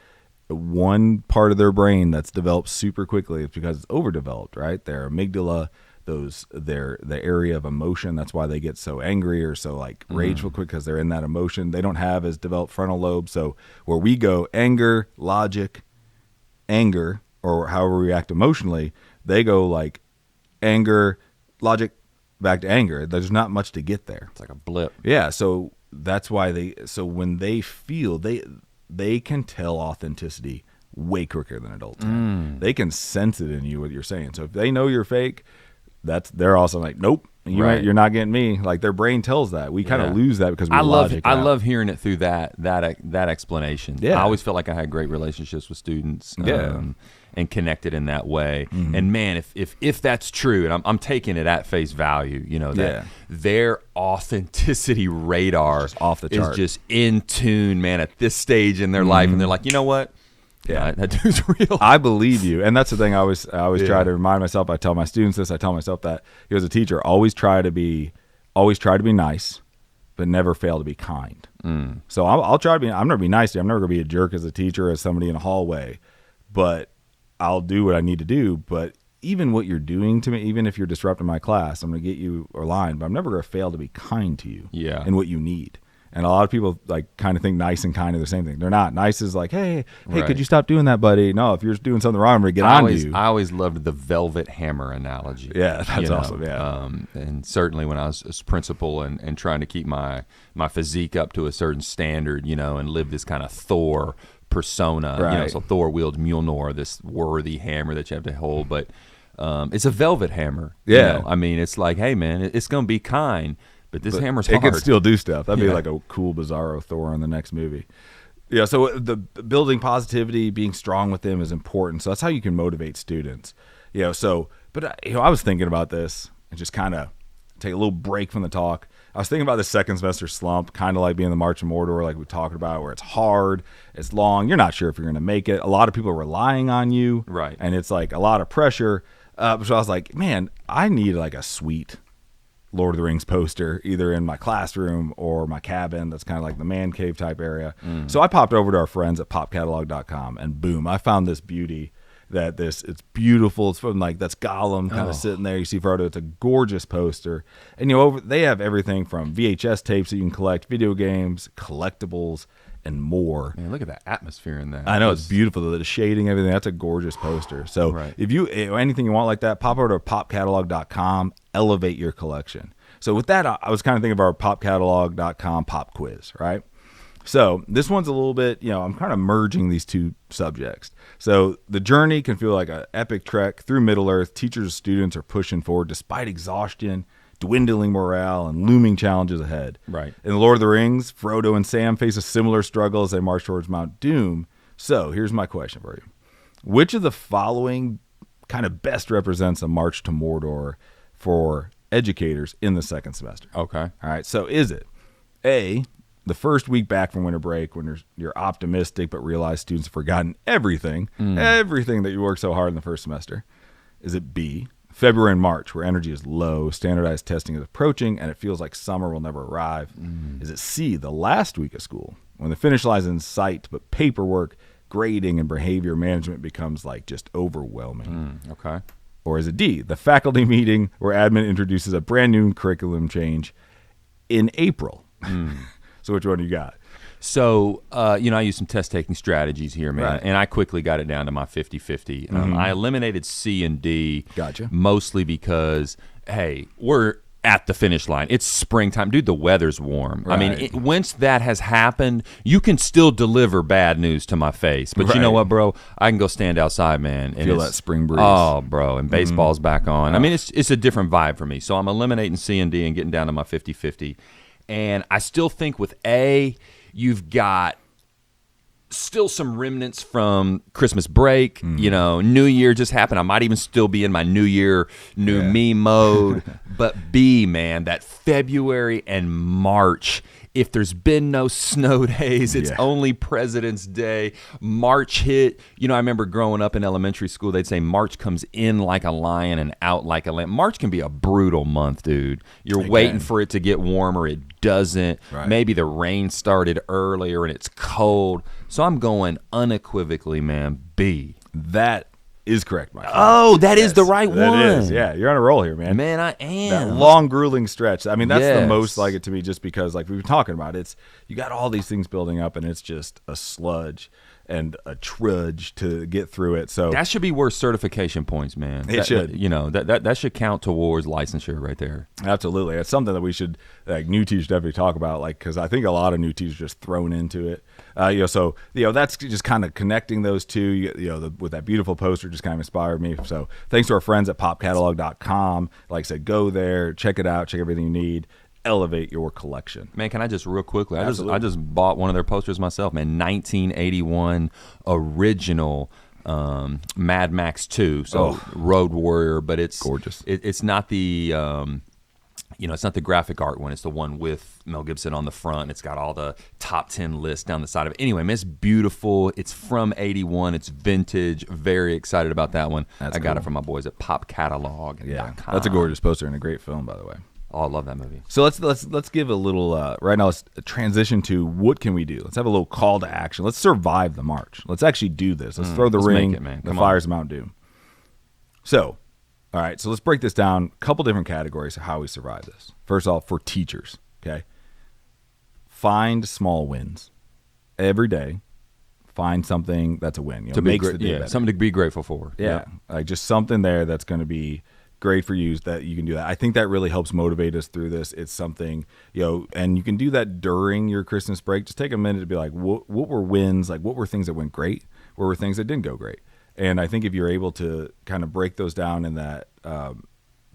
Speaker 1: one part of their brain that's developed super quickly is because it's overdeveloped, right? Their amygdala, the area of emotion. That's why they get so angry or so like rageful quick, because they're in that emotion. They don't have as developed frontal lobe. So where we go anger, logic, anger, or however we react emotionally, they go like anger, logic, back to anger. There's not much to get there.
Speaker 2: It's like a blip.
Speaker 1: Yeah, so that's why when they feel, they can tell authenticity way quicker than adults can. They can sense it in you, what you're saying. So if they know you're fake, they're also like, nope, you're not getting me. Like their brain tells that. We kind of lose that because we logic out.
Speaker 2: I love hearing it through that explanation.
Speaker 1: Yeah.
Speaker 2: I always felt like I had great relationships with students. And connected in that way. And man, if that's true, and I'm taking it at face value, that their authenticity radar
Speaker 1: just off the
Speaker 2: is
Speaker 1: chart.
Speaker 2: just in tune, man, at this stage in their life, and they're like, you know what? Yeah, that dude's real.
Speaker 1: I believe you, and that's the thing. I always try to remind myself. I tell my students this. I tell myself that as a teacher, always try to be nice, but never fail to be kind. So I'll try to be. I'm never be nice to you. I'm never going to be a jerk as a teacher, as somebody in a hallway, but I'll do what I need to do. But even what you're doing to me, even if you're disrupting my class, I'm going to get you aligned, but I'm never going to fail to be kind to you.
Speaker 2: Yeah.
Speaker 1: And what you need. And a lot of people like kind of think nice and kind are the same thing. They're not. Nice is like, hey, could you stop doing that, buddy? No, if you're doing something wrong, I'm going to get on you.
Speaker 2: I always loved the velvet hammer analogy.
Speaker 1: Yeah, that's awesome. Yeah.
Speaker 2: And certainly when I was principal and trying to keep my physique up to a certain standard, and live this kind of Thor persona.
Speaker 1: Right.
Speaker 2: So Thor wields Mjolnir, this worthy hammer that you have to hold, but it's a velvet hammer.
Speaker 1: Yeah.
Speaker 2: I mean, it's like, hey man, it's going to be kind. But this hammer's hard.
Speaker 1: It can still do stuff. That'd be like a cool, bizarro Thor in the next movie. Yeah, so the building positivity, being strong with them is important. So that's how you can motivate students. But I was thinking about this and just kind of take a little break from the talk. I was thinking about the second semester slump, kind of like being the March of Mordor, like we talked about, where it's hard, it's long, you're not sure if you're going to make it. A lot of people are relying on you.
Speaker 2: Right.
Speaker 1: And it's like a lot of pressure. So I was like, man, I need like a sweet Lord of the Rings poster either in my classroom or my cabin. That's kind of like the man cave type area. So I popped over to our friends at popcatalog.com and boom, I found this beauty it's beautiful. It's from like, that's Gollum kind of sitting there. You see Frodo. It's a gorgeous poster. And they have everything from VHS tapes that you can collect, video games, collectibles, and more.
Speaker 2: Man, look at that atmosphere in that.
Speaker 1: I know, it's beautiful. The shading, everything. That's a gorgeous poster. So if you anything you want like that, pop over to popcatalog.com, elevate your collection. So with that, I was kind of thinking of our popcatalog.com pop quiz, right? So this one's a little bit, I'm kind of merging these two subjects. So the journey can feel like an epic trek through Middle Earth. Teachers and students are pushing forward despite exhaustion, dwindling morale, and looming challenges ahead.
Speaker 2: Right.
Speaker 1: In The Lord of the Rings, Frodo and Sam face a similar struggle as they march towards Mount Doom. So here's my question for you. Which of the following kind of best represents a march to Mordor for educators in the second semester?
Speaker 2: Okay.
Speaker 1: All right. So is it A, the first week back from winter break when you're optimistic but realize students have forgotten everything that you worked so hard in the first semester? Is it B, February and March, where energy is low, standardized testing is approaching, and it feels like summer will never arrive? Is it C, the last week of school, when the finish line is in sight, but paperwork, grading, and behavior management becomes like just overwhelming?
Speaker 2: Okay.
Speaker 1: Or is it D, the faculty meeting where admin introduces a brand new curriculum change in April? So which one do you got?
Speaker 2: So, I used some test-taking strategies here, man,
Speaker 1: Right.
Speaker 2: and I quickly got it down to my 50-50. I eliminated C and D
Speaker 1: Gotcha.
Speaker 2: mostly because, hey, we're at the finish line. It's springtime. Dude, the weather's warm.
Speaker 1: Right.
Speaker 2: I mean, once that has happened, you can still deliver bad news to my face. But you know what, bro? I can go stand outside, man. And
Speaker 1: Feel that spring breeze.
Speaker 2: Oh, bro, and baseball's back on. I mean, it's a different vibe for me. So I'm eliminating C and D and getting down to my 50-50. And I still think with A, you've got still some remnants from Christmas break. New Year just happened. I might even still be in my New Year, new me mode. But B, man, that February and March, if there's been no snow days, it's only President's Day. March hit. I remember growing up in elementary school, they'd say March comes in like a lion and out like a lamb. March can be a brutal month, dude. You're waiting for it to get warmer. It doesn't.
Speaker 1: Right.
Speaker 2: Maybe the rain started earlier and it's cold. So I'm going unequivocally, man, B.
Speaker 1: That is correct, Mike.
Speaker 2: Oh, that is the right
Speaker 1: that
Speaker 2: one.
Speaker 1: Is. Yeah, you're on a roll here, man.
Speaker 2: Man, I am.
Speaker 1: That long, grueling stretch. I mean, that's the
Speaker 2: Yes.
Speaker 1: most like it to me just because, like we were talking about, you got all these things building up and it's just a sludge and a trudge to get through it. So
Speaker 2: That should be worth certification points, man.
Speaker 1: It should.
Speaker 2: That should count towards licensure right there.
Speaker 1: Absolutely. It's something that we should, like, new teachers definitely talk about, like, because I think a lot of new teachers are just thrown into it. So that's just kind of connecting those two, with that beautiful poster just kind of inspired me. So thanks to our friends at popcatalog.com. Like I said, go there, check it out, check everything you need. Elevate your collection.
Speaker 2: Man, can I just real quickly?
Speaker 1: Absolutely.
Speaker 2: I just bought one of their posters myself, man. 1981 original Mad Max 2. So Road Warrior, but it's
Speaker 1: gorgeous.
Speaker 2: It's not the it's not the graphic art one. It's the one with Mel Gibson on the front. It's got all the top 10 lists down the side of it. Anyway, man, it's beautiful. It's from 81. It's vintage. Very excited about that one. I got it from my boys at popcatalog.com.
Speaker 1: Yeah, that's a gorgeous poster and a great film, by the way.
Speaker 2: Oh, I love that movie.
Speaker 1: So let's give a little right now. Let's transition to what can we do. Let's have a little call to action. Let's survive the march. Let's actually do this. Let's throw the ring, the fires of Mount Doom. So, all right. So let's break this down. A couple different categories of how we survive this. First off, for teachers, okay. find small wins every day. Find something that's a win. You know, makes the day better.
Speaker 2: Something to be grateful for.
Speaker 1: Yeah, like just something there that's going to be great for you that you can do that. I think that really helps motivate us through this. It's something, you know, and you can do that during your Christmas break. Just take a minute to be like, what were wins? Like, what were things that went great? What were things that didn't go great? And I think if you're able to kind of break those down in that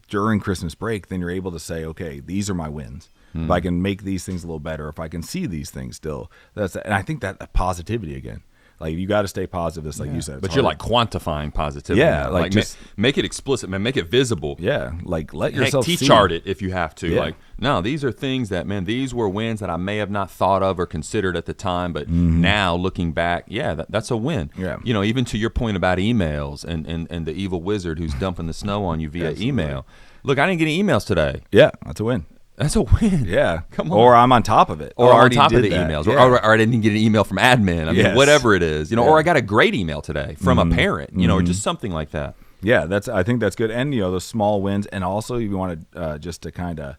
Speaker 1: during Christmas break, then you're able to say, okay, these are my wins. If I can make these things a little better, if I can see these things still, and I think that positivity again. Like, you got to stay positive, just like you said.
Speaker 2: But you're like quantifying positivity.
Speaker 1: Yeah,
Speaker 2: now.
Speaker 1: like just
Speaker 2: make it explicit, man. Make it visible.
Speaker 1: Yeah, like let yourself see.
Speaker 2: T-chart it if you have to.
Speaker 1: Yeah.
Speaker 2: Like, no, these are things that, man, these were wins that I may have not thought of or considered at the time, but now looking back, that's a win.
Speaker 1: Yeah.
Speaker 2: You know, even to your point about emails and the evil wizard who's dumping the snow on you via email. Look, I didn't get any emails today.
Speaker 1: Yeah, that's a win.
Speaker 2: That's a win.
Speaker 1: Yeah.
Speaker 2: Come on.
Speaker 1: Or I'm on top of it.
Speaker 2: Or
Speaker 1: I'm
Speaker 2: on top of the
Speaker 1: that.
Speaker 2: emails.
Speaker 1: Yeah.
Speaker 2: Or I didn't get an email from admin. I mean, whatever it is. You know, or I got a great email today from a parent, you know, or just something like that.
Speaker 1: Yeah, I think that's good. And, you know, those small wins. And also, if you want to just to kind of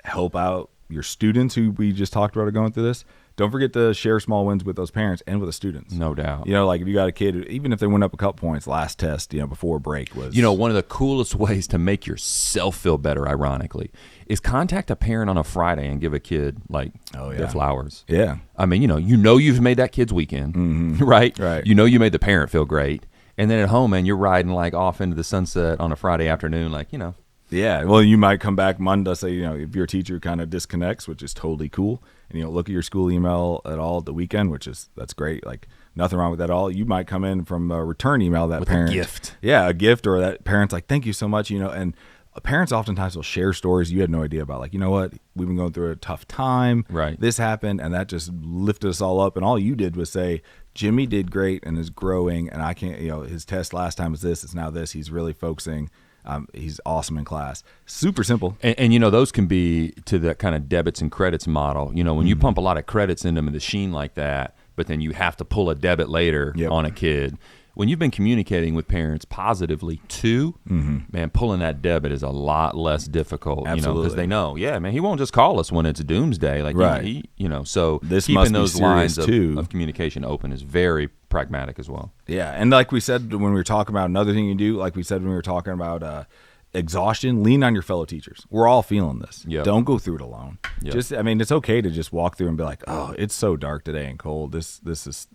Speaker 1: help out your students who we just talked about are going through this, don't forget to share small wins with those parents and with the students.
Speaker 2: No doubt.
Speaker 1: You know, like if you got a kid, even if they went up a couple points last test, you know, before break was.
Speaker 2: You know, one of the coolest ways to make yourself feel better, ironically, is contact a parent on a Friday and give a kid, like, their flowers.
Speaker 1: Yeah.
Speaker 2: I mean, you know you've made that kid's weekend, right?
Speaker 1: Right.
Speaker 2: You know you made the parent feel great. And then at home, man, you're riding, like, off into the sunset on a Friday afternoon, like, you know.
Speaker 1: Yeah, well, you might come back Monday, say, you know, if your teacher kind of disconnects, which is totally cool, and you don't look at your school email at all at the weekend, that's great. Like, nothing wrong with that at all. You might come in from a return email that
Speaker 2: with
Speaker 1: parent.
Speaker 2: a gift.
Speaker 1: Yeah, a gift, or that parent's like, thank you so much, you know, and parents oftentimes will share stories you had no idea about. Like, you know what, we've been going through a tough time.
Speaker 2: Right.
Speaker 1: This happened, and that just lifted us all up, and all you did was say, Jimmy did great and is growing, and I can't, you know, his test last time was this, it's now this. He's really focusing. He's awesome in class. Super simple.
Speaker 2: And you know, those can be to that kind of debits and credits model. You know, when you pump a lot of credits into a machine like that, but then you have to pull a debit later on a kid. When you've been communicating with parents positively too, man, pulling that debit is a lot less difficult.
Speaker 1: Absolutely.
Speaker 2: You know, because they know, man, he won't just call us when it's doomsday. Like,
Speaker 1: right.
Speaker 2: you know, so
Speaker 1: this
Speaker 2: keeping those lines of
Speaker 1: communication
Speaker 2: open is very pragmatic as well.
Speaker 1: Yeah, and like we said when we were talking about another thing you do, like we said when we were talking about exhaustion, lean on your fellow teachers. We're all feeling this.
Speaker 2: Yep.
Speaker 1: Don't go through it alone.
Speaker 2: Yep.
Speaker 1: Just, I mean, it's okay to just walk through and be like, oh, it's so dark today and cold. This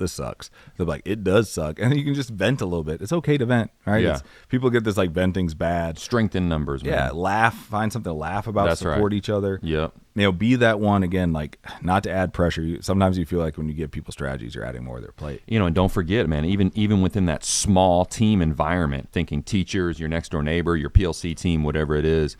Speaker 1: sucks. They're like, it does suck, and you can just vent a little bit. It's okay to vent, right?
Speaker 2: Yeah.
Speaker 1: People get this like venting's bad.
Speaker 2: Strength in numbers, man.
Speaker 1: Yeah, laugh. Find something to laugh about.
Speaker 2: That's
Speaker 1: support
Speaker 2: right.
Speaker 1: each other.
Speaker 2: Yep.
Speaker 1: You know, be that one again. Like, not to add pressure. Sometimes you feel like when you give people strategies, you're adding more to their plate.
Speaker 2: You know, and don't forget, man, even within that small team environment, thinking teachers, your next door neighbor, your PLC team, whatever it is,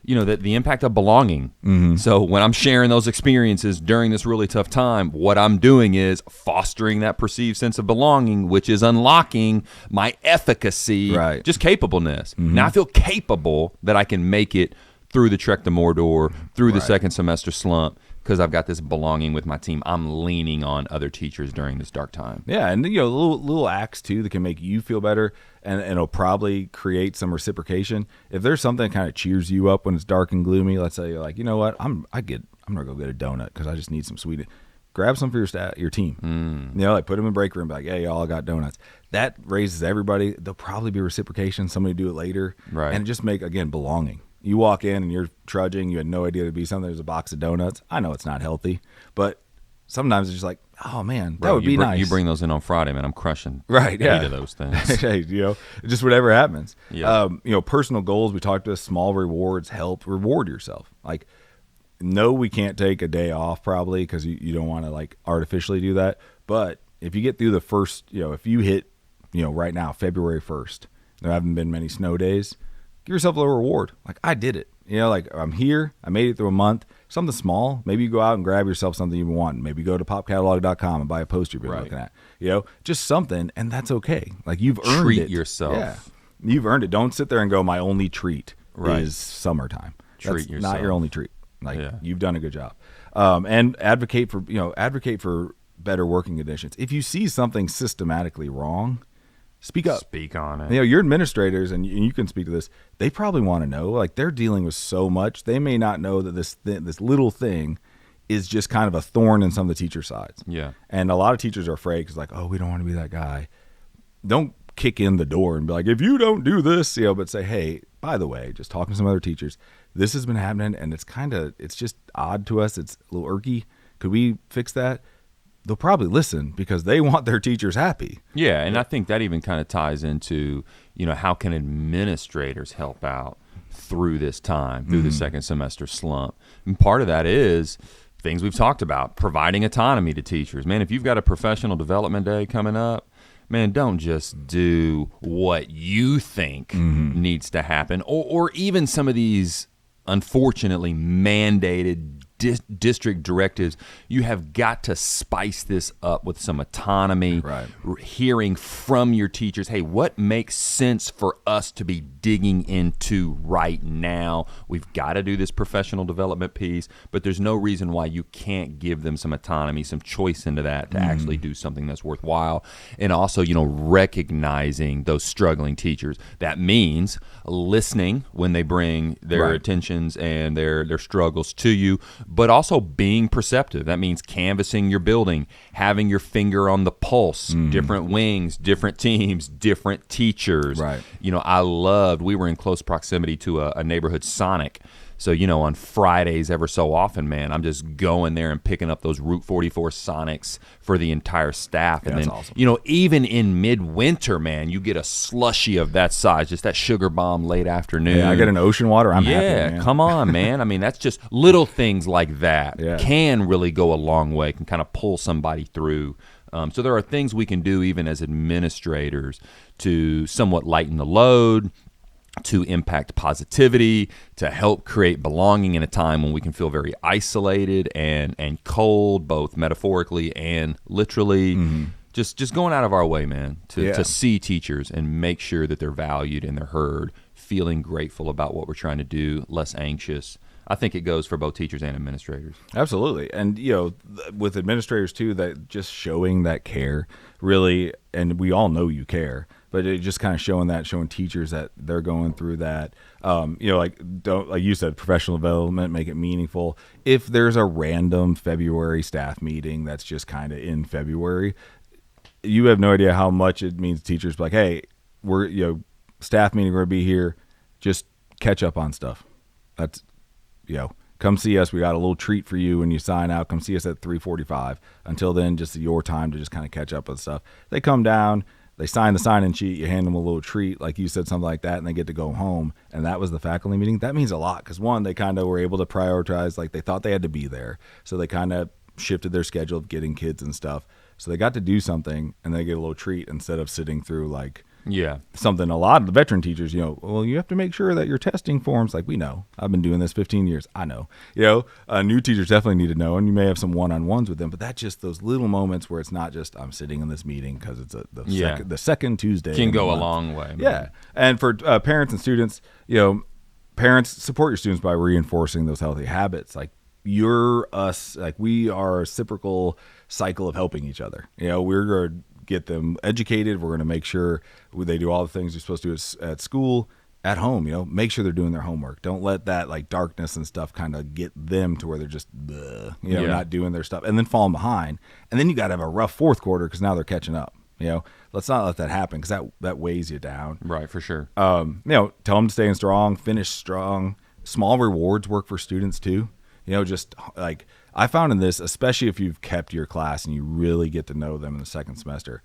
Speaker 2: you know, the impact of belonging. So when I'm sharing those experiences during this really tough time, what I'm doing is fostering that perceived sense of belonging, which is unlocking my efficacy, just capableness. Now I feel capable that I can make it through the Trek to Mordor, through the second semester slump, because I've got this belonging with my team. I'm leaning on other teachers during this dark time.
Speaker 1: Yeah, and you know, little acts too that can make you feel better, and it'll probably create some reciprocation. If there's something that kind of cheers you up when it's dark and gloomy, let's say you're like, you know what, I'm gonna go get a donut because I just need some sweet. Grab some for your team. You know, like put them in break room, be like, hey, y'all got donuts. That raises everybody. There'll probably be reciprocation. Somebody do it later,
Speaker 2: right?
Speaker 1: And just make again belonging. You walk in and you're trudging. You had no idea there'd be something. There's a box of donuts. I know it's not healthy, but sometimes it's just like, oh man, that would be nice.
Speaker 2: You bring those in on Friday, man. I'm crushing 8 of those things.
Speaker 1: Hey, you know, just whatever happens.
Speaker 2: Yeah.
Speaker 1: You know, personal goals. We talked about small rewards help. Reward yourself. Like, no, we can't take a day off probably because you don't want to like artificially do that. But if you get through the first, you know, if you hit, you know, right now February 1st, there haven't been many snow days. Give yourself a little reward. Like, I did it. You know, like, I'm here. I made it through a month. Something small. Maybe you go out and grab yourself something you want. Maybe go to popcatalog.com and buy a poster you've been looking at. You know, just something, and that's okay. Like, you've earned it.
Speaker 2: Treat yourself.
Speaker 1: Yeah. You've earned it. Don't sit there and go, my only treat is summertime.
Speaker 2: Treat yourself.
Speaker 1: Not your only treat. Like, you've done a good job. And advocate for better working conditions. If you see something systematically wrong, speak up.
Speaker 2: Speak on it.
Speaker 1: You know, your administrators, and you can speak to this, they probably want to know. Like, they're dealing with so much. They may not know that this little thing is just kind of a thorn in some of the teacher sides.
Speaker 2: Yeah.
Speaker 1: And a lot of teachers are afraid because, like, oh, we don't want to be that guy. Don't kick in the door and be like, if you don't do this, but say, hey, by the way, just talking to some other teachers, this has been happening and it's just odd to us. It's a little irky. Could we fix that? They'll probably listen because they want their teachers happy.
Speaker 2: Yeah, and I think that even kind of ties into, how can administrators help out through this time, through the second semester slump? And part of that is things we've talked about, providing autonomy to teachers. Man, if you've got a professional development day coming up, man, don't just do what you think needs to happen, or even some of these unfortunately mandated district directives. You have got to spice this up with some autonomy,
Speaker 1: right.
Speaker 2: Hearing from your teachers, hey, what makes sense for us to be digging into right now? We've got to do this professional development piece, but there's no reason why you can't give them some autonomy, some choice into that to actually do something that's worthwhile. And also, recognizing those struggling teachers. That means listening when they bring their
Speaker 1: right.
Speaker 2: attentions and their struggles to you, but also being perceptive. That means canvassing your building, having your finger on the pulse, different wings, different teams, different teachers.
Speaker 1: Right.
Speaker 2: We were in close proximity to a neighborhood Sonic. So, on Fridays ever so often, man, I'm just going there and picking up those Route 44 Sonics for the entire staff. And
Speaker 1: that's
Speaker 2: then,
Speaker 1: awesome.
Speaker 2: Even in midwinter, man, you get a slushy of that size, just that sugar bomb late afternoon.
Speaker 1: Yeah, I get an ocean water. I'm happy.
Speaker 2: Yeah,
Speaker 1: Man.
Speaker 2: come on, man. I mean, that's just little things like that
Speaker 1: Yeah.
Speaker 2: can really go a long way, can kind of pull somebody through. So there are things we can do even as administrators to somewhat lighten the load, to impact positivity, to help create belonging in a time when we can feel very isolated and cold, both metaphorically and literally. Just going out of our way, man, to see teachers and make sure that they're valued and they're heard, feeling grateful about what we're trying to do, less anxious. I think it goes for both teachers and administrators.
Speaker 1: Absolutely. And, with administrators too, that just showing that care really, and we all know you care, but it just kind of showing teachers that they're going through that, don't, like you said, professional development, make it meaningful. If there's a random February staff meeting that's just kind of in February, you have no idea how much it means to teachers. Like, hey, we're, staff meeting, we're going to be here. Just catch up on stuff. That's, come see us. We got a little treat for you when you sign out. Come see us at 3:45. Until then, just your time to just kind of catch up with stuff. They come down. They sign the sign-in sheet, you hand them a little treat, like you said, something like that, and they get to go home. And that was the faculty meeting. That means a lot because, one, they kind of were able to prioritize, like they thought they had to be there. So they kind of shifted their schedule of getting kids and stuff. So they got to do something, and they get a little treat instead of sitting through, something. A lot of the veteran teachers, well, you have to make sure that your testing forms, like we know. I've been doing this 15 years. I know. New teachers definitely need to know, and you may have some one-on-ones with them, but that's just those little moments where it's not just I'm sitting in this meeting because it's the second Tuesday.
Speaker 2: Can go a long way. Man.
Speaker 1: Yeah. And for parents and students, parents, support your students by reinforcing those healthy habits. Like, you're us, like we are a reciprocal cycle of helping each other. We're going to get them educated. We're going to make sure they do all the things you're supposed to do at school, at home. Make sure they're doing their homework. Don't let that darkness and stuff kind of get them to where they're just not doing their stuff and then falling behind. And then you got to have a rough fourth quarter because now they're catching up. Let's not let that happen because that weighs you down.
Speaker 2: Right, for sure.
Speaker 1: Tell them to stay strong, finish strong. Small rewards work for students too. Just like I found in this, especially if you've kept your class and you really get to know them in the second semester,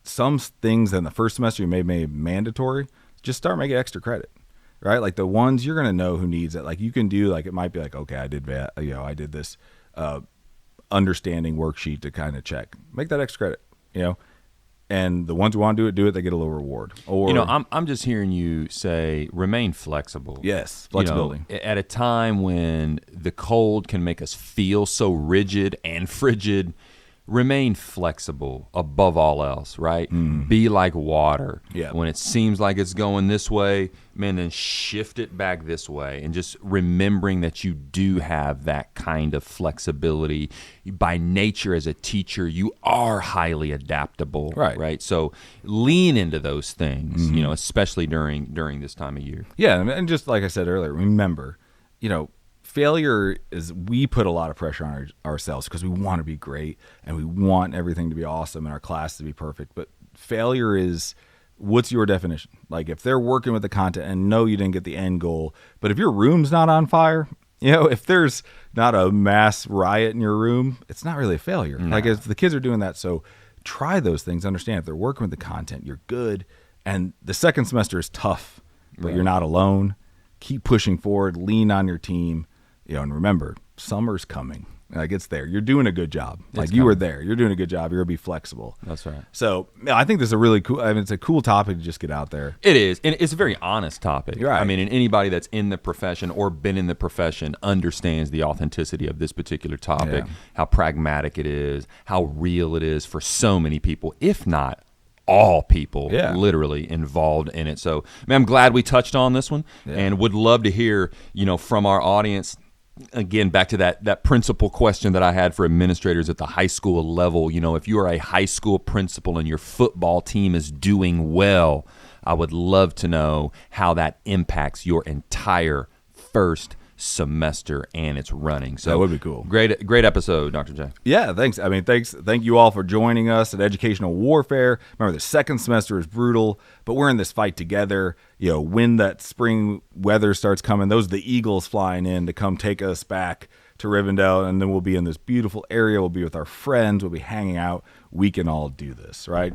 Speaker 1: some things in the first semester you may make mandatory, just start making extra credit, right? Like the ones you're going to know who needs it. Like you can do, like, it might be like, okay, I did this understanding worksheet to kind of check, make that extra credit, and the ones who want to do it, they get a little reward. Or
Speaker 2: I'm just hearing you say remain flexible.
Speaker 1: Yes, flexibility.
Speaker 2: At a time when the cold can make us feel so rigid and frigid, remain flexible above all else, right? Be like water.
Speaker 1: Yeah.
Speaker 2: When it seems like it's going this way, man, then shift it back this way. And just remembering that you do have that kind of flexibility. By nature as a teacher, you are highly adaptable, right? So lean into those things, especially during this time of year.
Speaker 1: Yeah, and just like I said earlier, remember, failure is, we put a lot of pressure on ourselves because we want to be great and we want everything to be awesome and our class to be perfect. But failure is, what's your definition? Like if they're working with the content and no, you didn't get the end goal, but if your room's not on fire, if there's not a mass riot in your room, it's not really a failure. Like if the kids are doing that, so try those things. Understand if they're working with the content, you're good. And the second semester is tough, but you're not alone. Keep pushing forward, lean on your team. And remember, summer's coming. Like it's there. You're doing a good job. Like you were there. You're doing a good job. You're gonna be flexible.
Speaker 2: That's right.
Speaker 1: So I think this is a really cool. It's a cool topic to just get out there.
Speaker 2: It is, and it's a very honest topic.
Speaker 1: Right.
Speaker 2: I mean, and anybody that's in the profession or been in the profession understands the authenticity of this particular topic, how pragmatic it is, how real it is for so many people, if not all people literally involved in it. So, I'm glad we touched on this one, and would love to hear, from our audience. Again, back to that principal question that I had for administrators at the high school level. If you are a high school principal and your football team is doing well, I would love to know how that impacts your entire first semester and its running. So
Speaker 1: that would be cool.
Speaker 2: Great episode, Dr. J.
Speaker 1: Yeah, thanks. Thank you all for joining us at Educational Warfare. Remember, the second semester is brutal, but we're in this fight together. When that spring weather starts coming, those are the Eagles flying in to come take us back to Rivendell, and then we'll be in this beautiful area. We'll be with our friends. We'll be hanging out. We can all do this, right?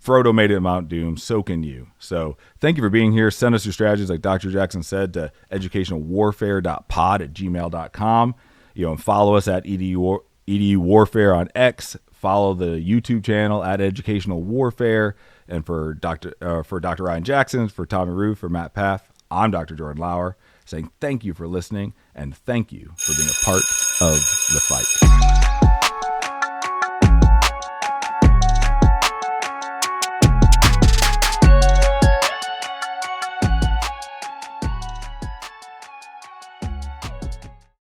Speaker 1: Frodo made it at Mount Doom, so can you. So thank you for being here. Send us your strategies, like Dr. Jackson said, to educationalwarfare.pod@gmail.com. And follow us at EDU Warfare on X. Follow the YouTube channel at Educational Warfare. And for Dr. Ryan Jackson, for Tommy Roof, for Matt Paff, I'm Dr. Jordan Lauer, saying thank you for listening and thank you for being a part of the fight.